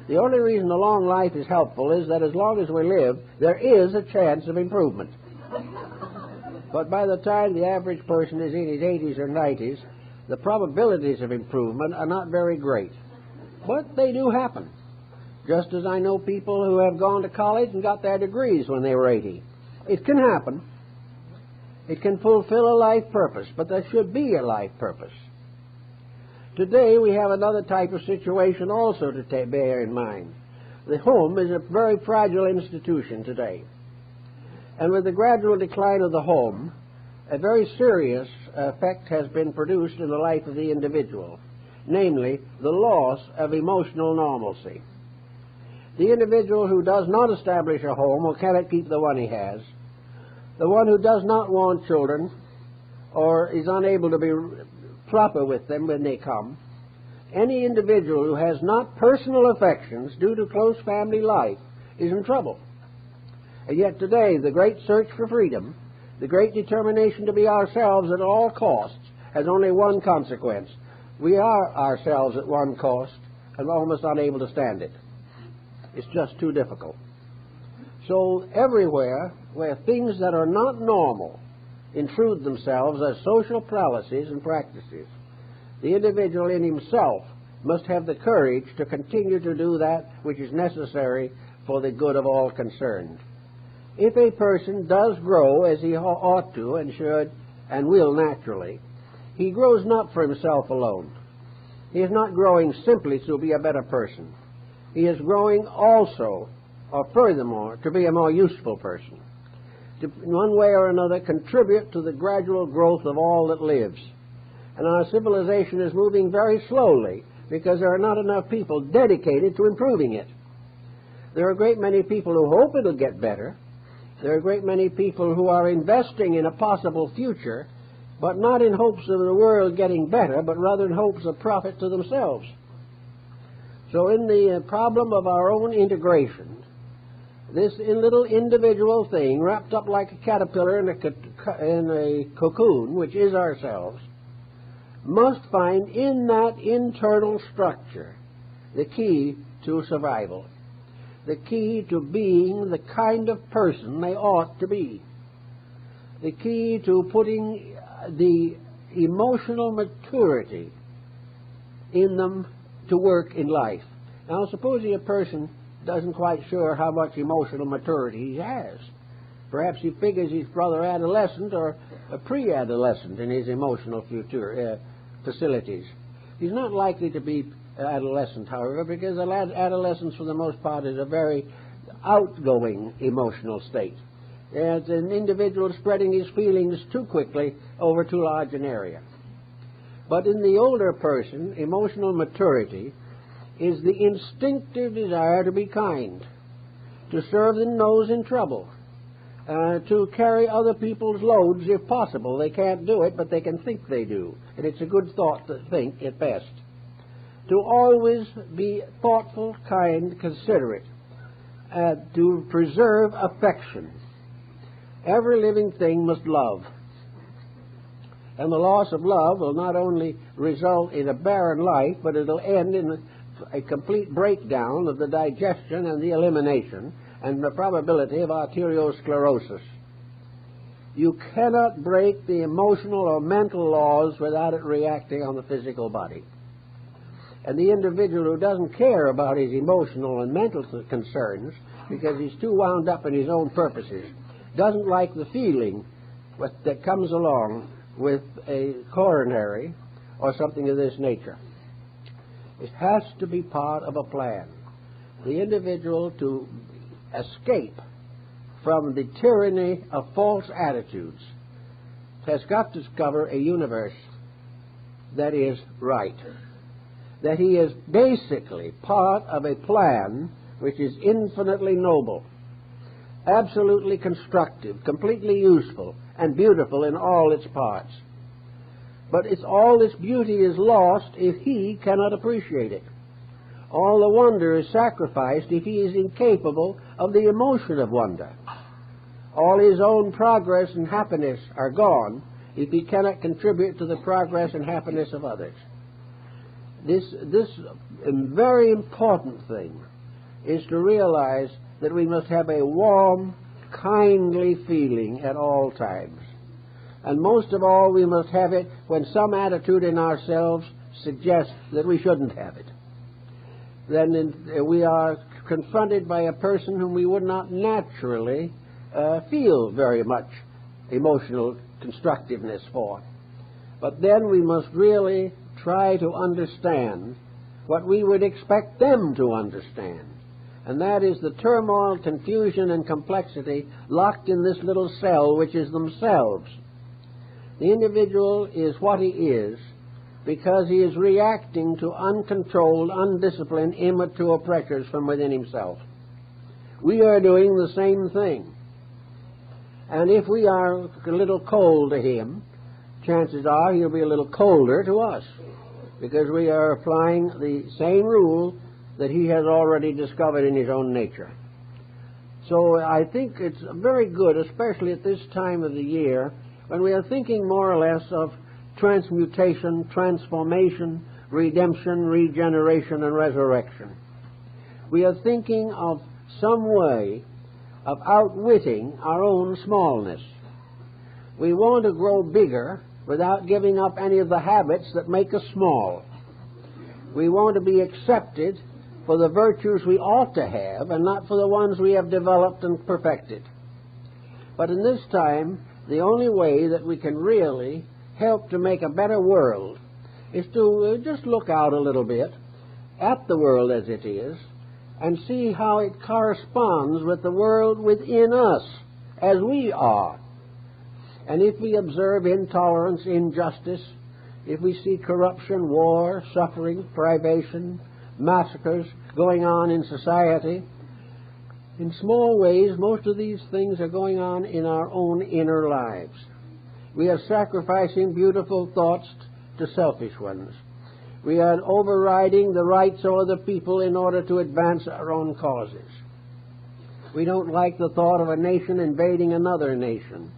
S1: The only reason a long life is helpful is that as long as we live, there is a chance of improvement. But by the time the average person is in his 80s or 90s, the probabilities of improvement are not very great. But they do happen. Just as I know people who have gone to college and got their degrees when they were 80. It can happen. It can fulfill a life purpose, but there should be a life purpose. Today we have another type of situation also to bear in mind. The home is a very fragile institution today. And with the gradual decline of the home, a very serious effect has been produced in the life of the individual. namely the loss of emotional normalcy. The individual who does not establish a home or cannot keep the one he has, the one who does not want children or is unable to be proper with them when they come, any individual who has not personal affections due to close family life is in trouble. And yet today, the great search for freedom, the great determination to be ourselves at all costs, has only one consequence. We are ourselves at one cost and almost unable to stand it. It's just too difficult. So everywhere where things that are not normal intrude themselves as social policies and practices, the individual in himself must have the courage to continue to do that which is necessary for the good of all concerned. If a person does grow as he ought to and should and will naturally, he grows not for himself alone. He is not growing simply to be a better person. He is growing also, or furthermore, to be a more useful person, to in one way or another contribute to the gradual growth of all that lives. And our civilization is moving very slowly because there are not enough people dedicated to improving it. There are a great many people who hope it'll get better. There are a great many people who are investing in a possible future, but not in hopes of the world getting better, but rather in hopes of profit to themselves. So in the problem of our own integration, this little individual thing wrapped up like a caterpillar in a cocoon, which is ourselves, must find in that internal structure the key to survival, the key to being the kind of person they ought to be, the key to putting the emotional maturity in them to work in life. Now, supposing a person doesn't quite sure how much emotional maturity he has. Perhaps he figures he's rather adolescent or a pre-adolescent in his emotional facilities. He's not likely to be adolescent, however, because adolescence, for the most part, is a very outgoing emotional state. It's an individual spreading his feelings too quickly over too large an area. But in the older person, emotional maturity is the instinctive desire to be kind, to serve those in trouble, to carry other people's loads if possible. They can't do it, but they can think they do. And it's a good thought to think at best. To always be thoughtful, kind, considerate, to preserve affection. Every living thing must love. And the loss of love will not only result in a barren life, but it'll end in a complete breakdown of the digestion and the elimination and the probability of arteriosclerosis. You cannot break the emotional or mental laws without it reacting on the physical body. And the individual who doesn't care about his emotional and mental concerns because he's too wound up in his own purposes, doesn't like the feeling that comes along with a coronary or something of this nature. It has to be part of a plan. The individual to escape from the tyranny of false attitudes has got to discover a universe that is right, that he is basically part of a plan which is infinitely noble, absolutely constructive, completely useful, and beautiful in all its parts. But all this beauty is lost if he cannot appreciate it. All the wonder is sacrificed if he is incapable of the emotion of wonder. All his own progress and happiness are gone if he cannot contribute to the progress and happiness of others. This very important thing is to realize that we must have a warm, kindly feeling at all times. And most of all, we must have it when some attitude in ourselves suggests that we shouldn't have it. Then we are confronted by a person whom we would not naturally feel very much emotional constructiveness for. But then we must really try to understand what we would expect them to understand. And that is the turmoil, confusion, and complexity locked in this little cell, which is themselves. The individual is what he is because he is reacting to uncontrolled, undisciplined, immature pressures from within himself. We are doing the same thing. And if we are a little cold to him, chances are he'll be a little colder to us, because we are applying the same rule that he has already discovered in his own nature. So I think it's very good, especially at this time of the year, when we are thinking more or less of transmutation, transformation, redemption, regeneration, and resurrection. We are thinking of some way of outwitting our own smallness. We want to grow bigger without giving up any of the habits that make us small. We want to be accepted for the virtues we ought to have and not for the ones we have developed and perfected. But in this time, the only way that we can really help to make a better world is to just look out a little bit at the world as it is and see how it corresponds with the world within us as we are. And if we observe intolerance, injustice, if we see corruption, war, suffering, privation, massacres going on in society, in small ways, most of these things are going on in our own inner lives. We are sacrificing beautiful thoughts to selfish ones. We are overriding the rights of other people in order to advance our own causes. We don't like the thought of a nation invading another nation,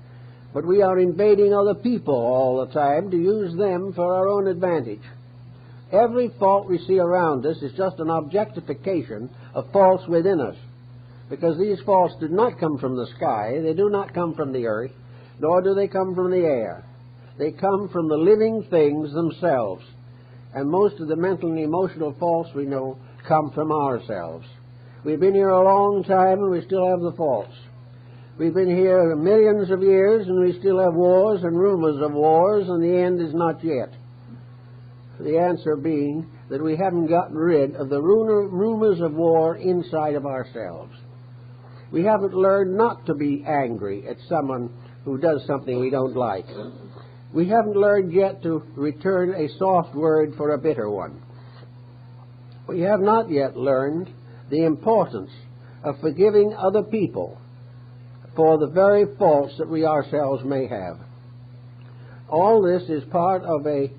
S1: but we are invading other people all the time to use them for our own advantage. Every fault we see around us is just an objectification of faults within us, because these faults do not come from the sky, they do not come from the earth, nor do they come from the air. They come from the living things themselves. And most of the mental and emotional faults we know come from ourselves. We've been here a long time and we still have the faults. We've been here millions of years and we still have wars and rumors of wars, and the end is not yet. The answer being that we haven't gotten rid of the rumors of war inside of ourselves. We haven't learned not to be angry at someone who does something we don't like. We haven't learned yet to return a soft word for a bitter one. We have not yet learned the importance of forgiving other people for the very faults that we ourselves may have. All this is part of a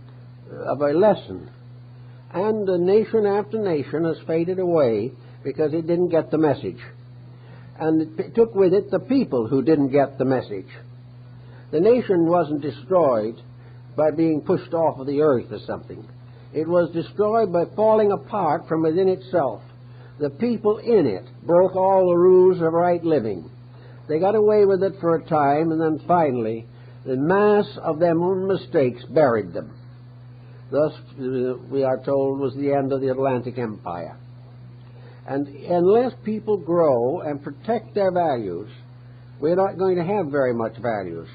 S1: lesson. And nation after nation has faded away because it didn't get the message. And it took with it the people who didn't get the message. The nation wasn't destroyed by being pushed off of the earth or something. It was destroyed by falling apart from within itself. The people in it broke all the rules of right living. They got away with it for a time, and then finally the mass of their own mistakes buried them. Thus, we are told, was the end of the Atlantic Empire. And unless people grow and protect their values, we're not going to have very much values.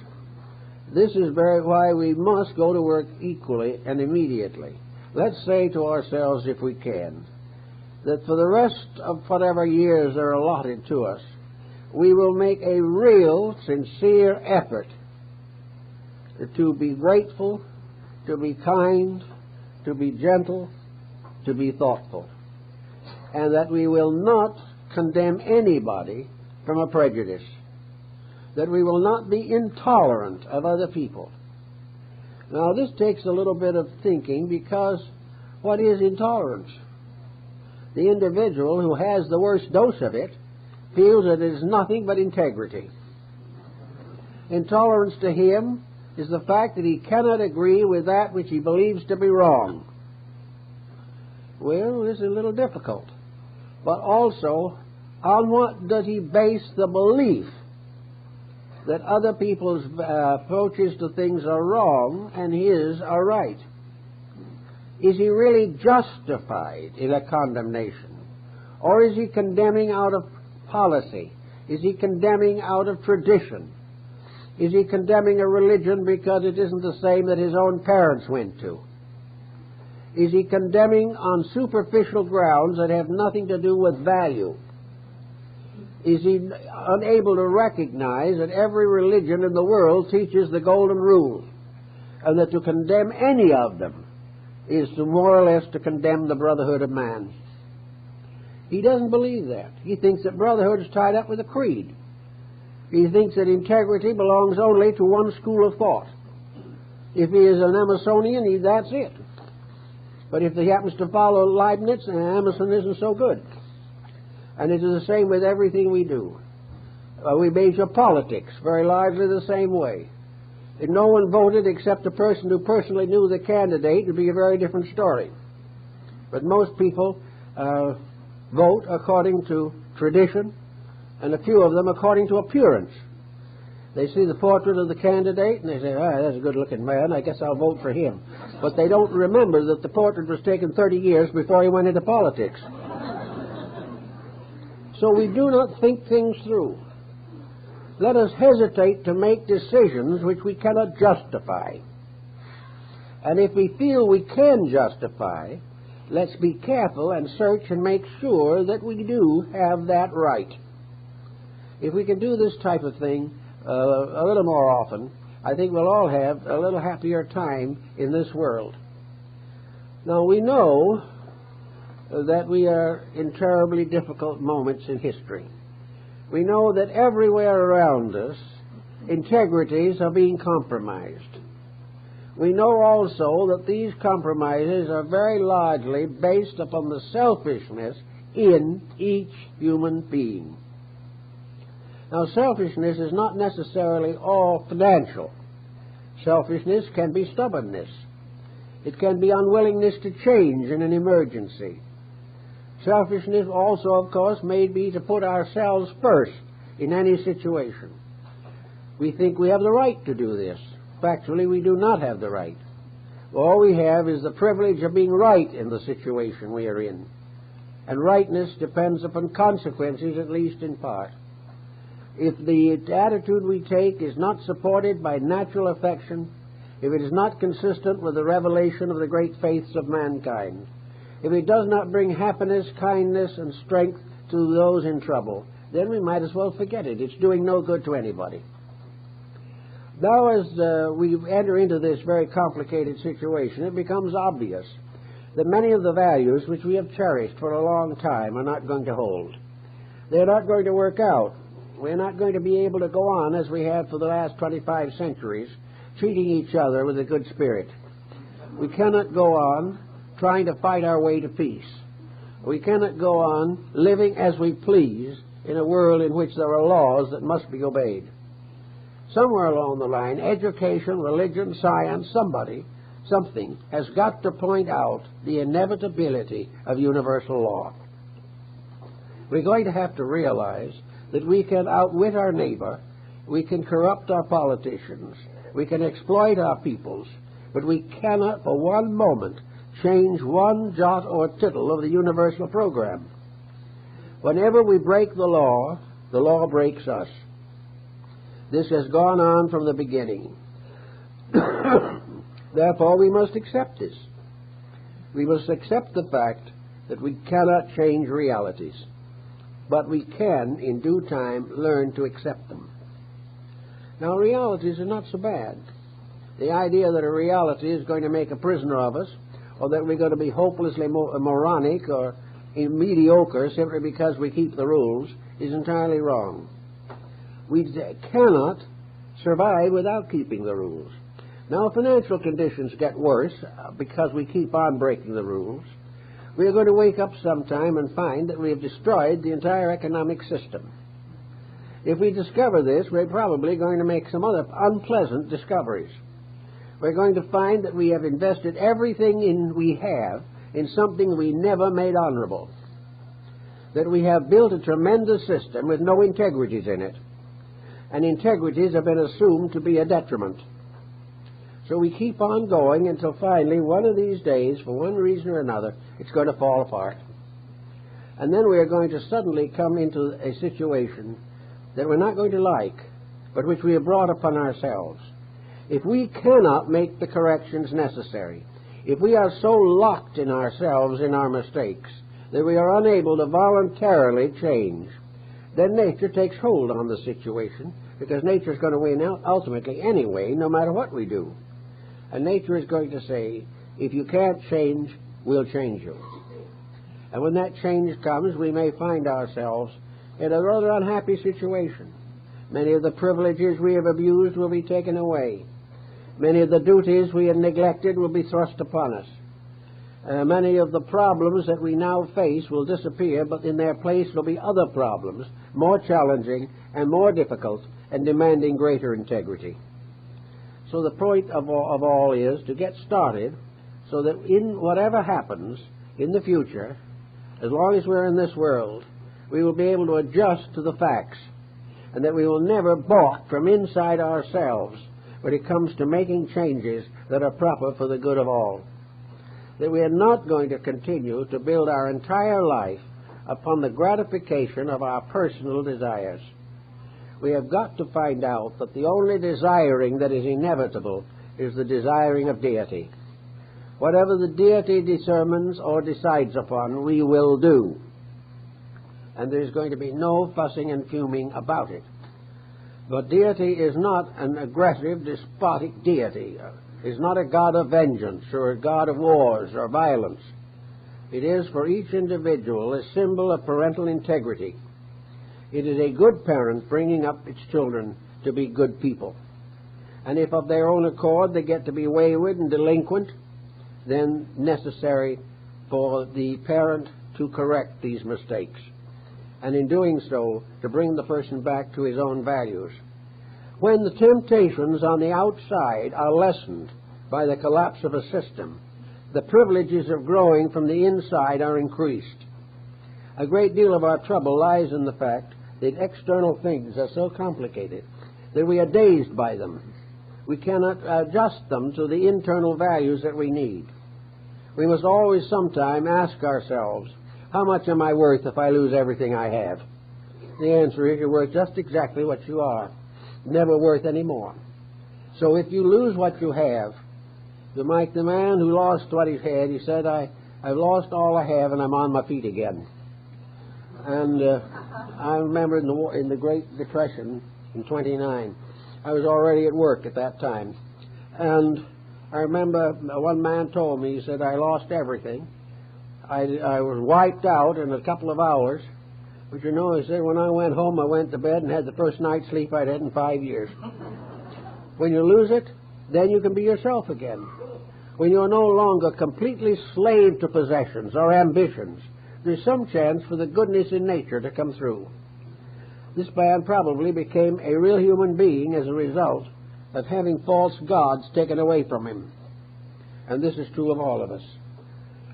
S1: This is why we must go to work equally and immediately. Let's say to ourselves, if we can, that for the rest of whatever years are allotted to us, we will make a real, sincere effort to be grateful, to be kind, to be gentle, to be thoughtful, and that we will not condemn anybody from a prejudice, that we will not be intolerant of other people. Now, this takes a little bit of thinking, because what is intolerance? The individual who has the worst dose of it feels that it is nothing but integrity. Intolerance to him is the fact that he cannot agree with that which he believes to be wrong. Well, this is a little difficult. But also, on what does he base the belief that other people's approaches to things are wrong and his are right? Is he really justified in a condemnation? Or is he condemning out of policy? Is he condemning out of tradition? Is he condemning a religion because it isn't the same that his own parents went to? Is he condemning on superficial grounds that have nothing to do with value? Is he unable to recognize that every religion in the world teaches the golden rule, and that to condemn any of them is to more or less to condemn the brotherhood of man. He doesn't believe that. He thinks that brotherhood is tied up with a creed. He thinks that integrity belongs only to one school of thought. If he is an Emersonian, that's it. But if he happens to follow Leibniz, Emerson isn't so good. And it is the same with everything we do. We measure politics very largely the same way. If no one voted except a person who personally knew the candidate, it would be a very different story. But most people vote according to tradition, and a few of them according to appearance. They see the portrait of the candidate and they say, that's a good-looking man, I guess I'll vote for him. But they don't remember that the portrait was taken 30 years before he went into politics. So we do not think things through. Let us hesitate to make decisions which we cannot justify. And if we feel we can justify, let's be careful and search and make sure that we do have that right. If we can do this type of thing a little more often, I think we'll all have a little happier time in this world. Now, we know that we are in terribly difficult moments in history. We know that everywhere around us, integrities are being compromised. We know also that these compromises are very largely based upon the selfishness in each human being. Now, selfishness is not necessarily all financial. Selfishness can be stubbornness. It can be unwillingness to change in an emergency. Selfishness also, of course, may be to put ourselves first in any situation. We think we have the right to do this. Factually, we do not have the right. All we have is the privilege of being right in the situation we are in. And rightness depends upon consequences, at least in part. If the attitude we take is not supported by natural affection, if it is not consistent with the revelation of the great faiths of mankind, if it does not bring happiness, kindness, and strength to those in trouble, then we might as well forget it. It's doing no good to anybody. Now, as we enter into this very complicated situation, it becomes obvious that many of the values which we have cherished for a long time are not going to hold. They're not going to work out. We're not going to be able to go on as we have for the last 25 centuries, treating each other with a good spirit. We cannot go on trying to fight our way to peace. We cannot go on living as we please in a world in which there are laws that must be obeyed. Somewhere along the line, education, religion, science, something has got to point out the inevitability of universal law. We're going to have to realize that we can outwit our neighbor, we can corrupt our politicians, we can exploit our peoples, but we cannot for one moment change one jot or tittle of the universal program. Whenever we break the law breaks us. This has gone on from the beginning. Therefore, we must accept this. We must accept the fact that we cannot change realities, but we can, in due time, learn to accept them. Now, realities are not so bad. The idea that a reality is going to make a prisoner of us, or that we're going to be hopelessly moronic or mediocre simply because we keep the rules, is entirely wrong. We cannot survive without keeping the rules. Now, if financial conditions get worse because we keep on breaking the rules, we are going to wake up sometime and find that we have destroyed the entire economic system. If we discover this, we're probably going to make some other unpleasant discoveries. We're going to find that we have invested everything we have in something we never made honorable, that we have built a tremendous system with no integrities in it, and integrities have been assumed to be a detriment. So we keep on going until finally, one of these days, for one reason or another, it's going to fall apart. And then we are going to suddenly come into a situation that we're not going to like, but which we have brought upon ourselves. If we cannot make the corrections necessary, if we are so locked in ourselves in our mistakes that we are unable to voluntarily change, then nature takes hold on the situation, because nature is going to win out ultimately anyway, no matter what we do. And nature is going to say, If you can't change, we'll change you. And when that change comes, we may find ourselves in a rather unhappy situation. Many of the privileges we have abused will be taken away. Many of the duties we have neglected will be thrust upon us. Many of the problems that we now face will disappear, but in their place will be other problems, more challenging and more difficult and demanding greater integrity. So the point of all is to get started so that in whatever happens in the future, as long as we're in this world, we will be able to adjust to the facts, and that we will never balk from inside ourselves when it comes to making changes that are proper for the good of all. That we are not going to continue to build our entire life upon the gratification of our personal desires. We have got to find out that the only desiring that is inevitable is the desiring of deity. Whatever the deity determines or decides upon, we will do. And there's going to be no fussing and fuming about it. But deity is not an aggressive, despotic deity. Is not a God of vengeance or a God of wars or violence. It is for each individual a symbol of parental integrity. It is a good parent bringing up its children to be good people. And if of their own accord they get to be wayward and delinquent, then necessary for the parent to correct these mistakes. And in doing so, to bring the person back to his own values. When the temptations on the outside are lessened by the collapse of a system, the privileges of growing from the inside are increased. A great deal of our trouble lies in the fact that external things are so complicated that we are dazed by them. We cannot adjust them to the internal values that we need. We must always sometime ask ourselves, how much am I worth if I lose everything I have? The answer is, you're worth just exactly what you are. Never worth any more. So if you lose what you have, you're like the man who lost what he had. He said, I've lost all I have and I'm on my feet again. And I remember in the Great Depression in 1929, I was already at work at that time. And I remember one man told me, he said, I lost everything. I was wiped out in a couple of hours. But you know, he said, when I went home, I went to bed and had the first night's sleep I'd had in 5 years. When you lose it, then you can be yourself again. When you're no longer completely slave to possessions or ambitions, there's some chance for the goodness in nature to come through. This man probably became a real human being as a result of having false gods taken away from him. And this is true of all of us.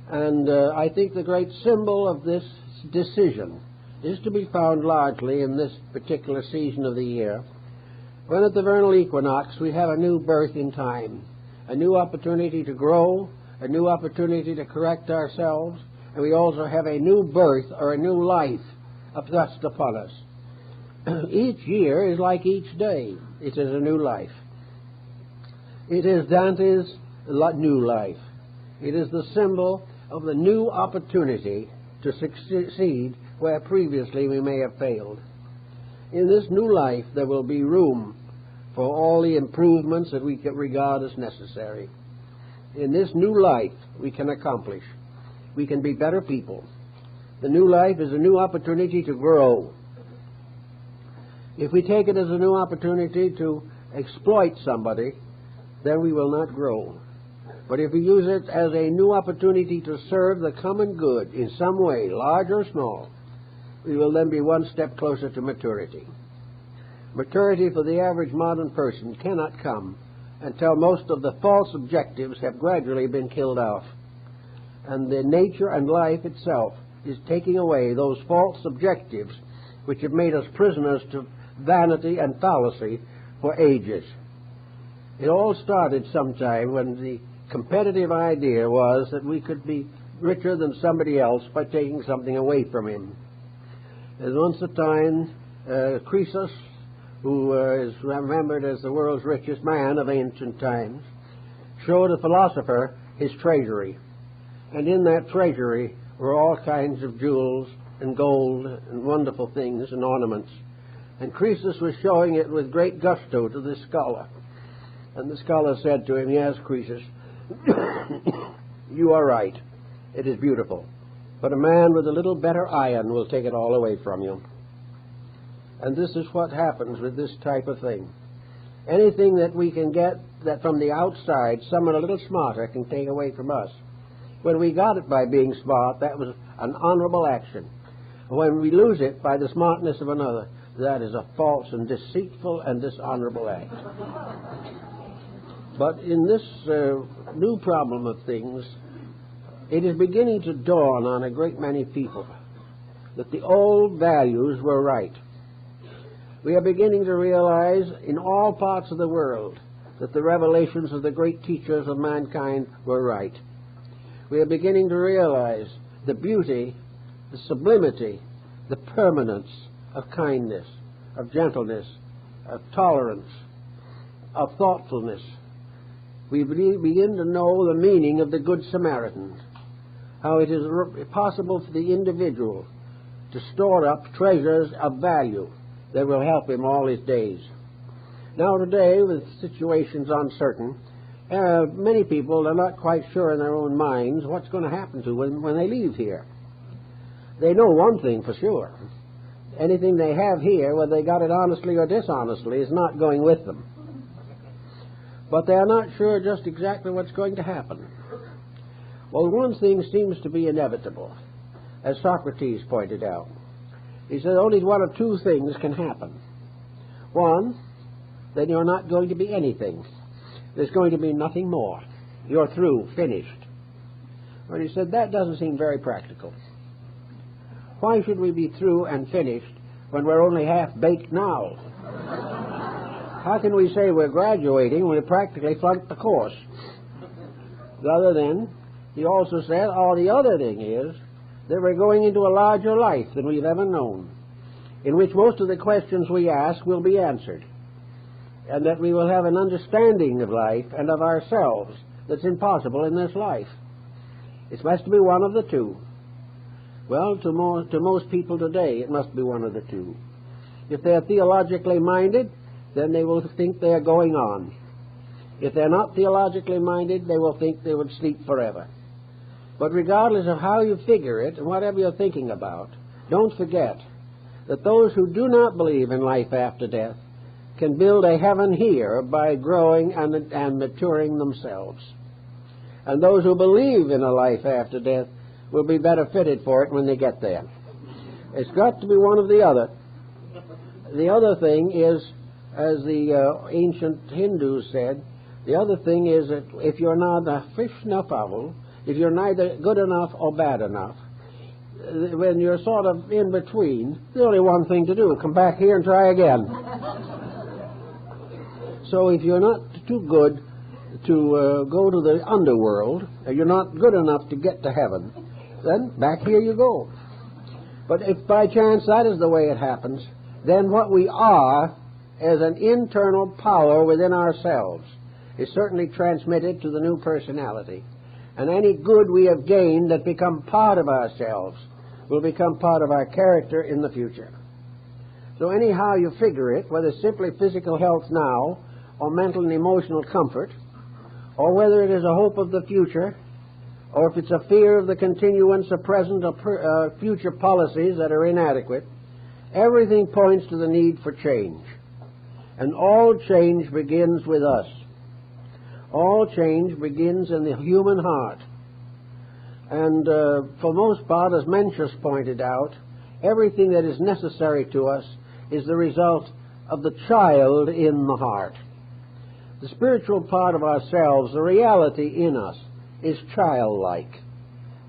S1: And I think the great symbol of this decision is to be found largely in this particular season of the year, when at the vernal equinox we have a new birth in time, a new opportunity to grow, a new opportunity to correct ourselves, and we also have a new birth or a new life thrust upon us. Each year is like each day. It is a new life. It is Dante's new life. It is the symbol of the new opportunity to succeed where previously we may have failed. In this new life, there will be room for all the improvements that we can regard as necessary. In this new life, we can accomplish. We can be better people. The new life is a new opportunity to grow. If we take it as a new opportunity to exploit somebody, then we will not grow. But if we use it as a new opportunity to serve the common good in some way, large or small, we will then be one step closer to maturity. Maturity for the average modern person cannot come until most of the false objectives have gradually been killed off. And the nature and life itself is taking away those false objectives which have made us prisoners to vanity and fallacy for ages. It all started sometime when the competitive idea was that we could be richer than somebody else by taking something away from him. There's once a time, Croesus, who is remembered as the world's richest man of ancient times, showed a philosopher his treasury. And in that treasury were all kinds of jewels and gold and wonderful things and ornaments. And Croesus was showing it with great gusto to this scholar. And the scholar said to him, "Yes, Croesus, You are right. It is beautiful. But a man with a little better iron will take it all away from you. And this is what happens with this type of thing. Anything that we can get that from the outside, someone a little smarter can take away from us. When we got it by being smart, that was an honorable action. When we lose it by the smartness of another, that is a false and deceitful and dishonorable act. But in this new problem of things, it is beginning to dawn on a great many people that the old values were right. We are beginning to realize in all parts of the world that the revelations of the great teachers of mankind were right. We are beginning to realize the beauty, the sublimity, the permanence of kindness, of gentleness, of tolerance, of thoughtfulness. We begin to know the meaning of the Good Samaritan, how it is possible for the individual to store up treasures of value that will help him all his days. Now today, with situations uncertain, many people are not quite sure in their own minds what's going to happen to them when they leave here. They know one thing for sure. Anything they have here, whether they got it honestly or dishonestly, is not going with them. But they are not sure just exactly what's going to happen. Well, one thing seems to be inevitable, as Socrates pointed out. He said only one of two things can happen. One, then you're not going to be anything. There's going to be nothing more. You're through, finished. But he said that doesn't seem very practical. Why should we be through and finished when we're only half-baked now? How can we say we're graduating when we practically flunked the course? Other than, he also said, the other thing is that we're going into a larger life than we've ever known, in which most of the questions we ask will be answered, and that we will have an understanding of life and of ourselves that's impossible in this life. It must be one of the two. Well, to most people today, it must be one of the two. If they're theologically minded, then they will think they are going on. If they're not theologically minded, they will think they would sleep forever. But regardless of how you figure it and whatever you're thinking about, don't forget that those who do not believe in life after death can build a heaven here by growing and maturing themselves. And those who believe in a life after death will be better fitted for it when they get there. It's got to be one or the other. The other thing is, as the ancient Hindus said, the other thing is that if you're neither fish nor fowl, if you're neither good enough or bad enough, when you're sort of in between, there's only one thing to do: come back here and try again. So if you're not too good to go to the underworld, and you're not good enough to get to heaven, then back here you go. But if by chance that is the way it happens, then what we are as an internal power within ourselves is certainly transmitted to the new personality. And any good we have gained that become part of ourselves will become part of our character in the future. So anyhow you figure it, whether it's simply physical health now, or mental and emotional comfort, or whether it is a hope of the future, or if it's a fear of the continuance of present or future policies that are inadequate, everything points to the need for change. And all change begins with us. All change begins in the human heart. And for most part, as Mencius pointed out, everything that is necessary to us is the result of the child in the heart. The spiritual part of ourselves, the reality in us, is childlike,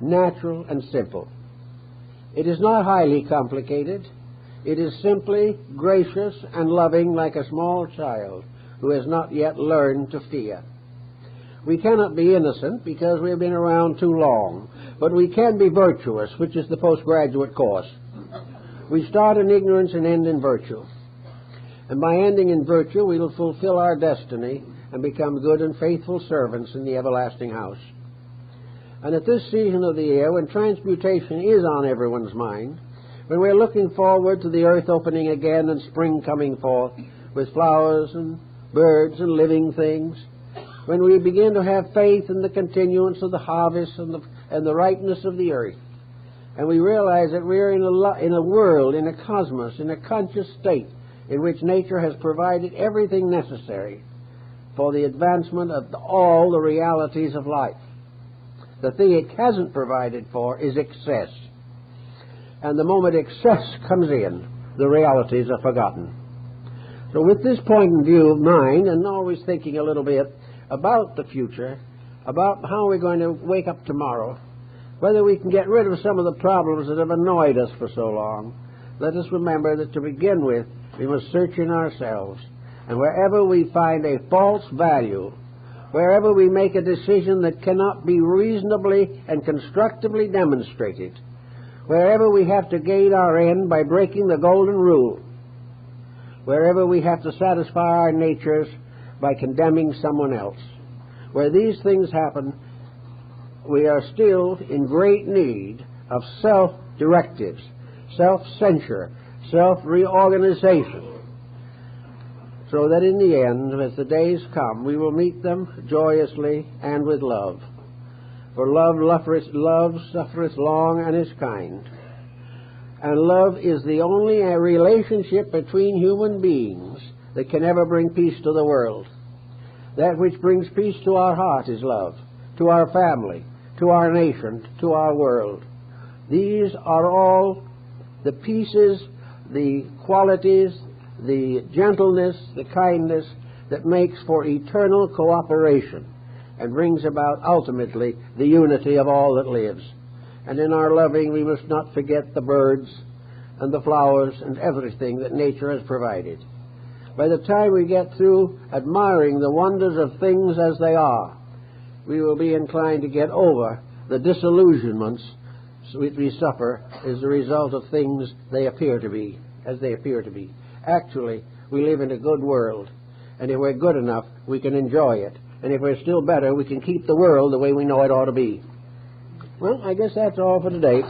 S1: natural and simple. It is not highly complicated. It is simply gracious and loving like a small child who has not yet learned to fear. We cannot be innocent because we have been around too long, but we can be virtuous, which is the postgraduate course. We start in ignorance and end in virtue. And by ending in virtue, we will fulfill our destiny and become good and faithful servants in the everlasting house. And at this season of the year, when transmutation is on everyone's mind, when we're looking forward to the earth opening again and spring coming forth with flowers and birds and living things, when we begin to have faith in the continuance of the harvest and the ripeness of the earth, and we realize that we're in a world, in a cosmos, in a conscious state in which nature has provided everything necessary for the advancement of all the realities of life. The thing it hasn't provided for is excess. And the moment excess comes in, the realities are forgotten. So with this point of view of mine, and always thinking a little bit about the future, about how we're going to wake up tomorrow, whether we can get rid of some of the problems that have annoyed us for so long, let us remember that to begin with, we must search in ourselves. And wherever we find a false value, wherever we make a decision that cannot be reasonably and constructively demonstrated, wherever we have to gain our end by breaking the golden rule, wherever we have to satisfy our natures by condemning someone else, where these things happen, we are still in great need of self-directives, self-censure, self-reorganization, so that in the end, as the days come, we will meet them joyously and with love. For love suffereth long and is kind. And love is the only relationship between human beings that can ever bring peace to the world. That which brings peace to our heart is love, to our family, to our nation, to our world. These are all the pieces, the qualities, the gentleness, the kindness that makes for eternal cooperation and brings about ultimately the unity of all that lives. And in our loving we must not forget the birds and the flowers and everything that nature has provided. By the time we get through admiring the wonders of things as they are, we will be inclined to get over the disillusionments which we suffer as a result of things they appear to be, as they appear to be. Actually, we live in a good world, and if we're good enough, we can enjoy it. And if we're still better, we can keep the world the way we know it ought to be. Well, I guess that's all for today.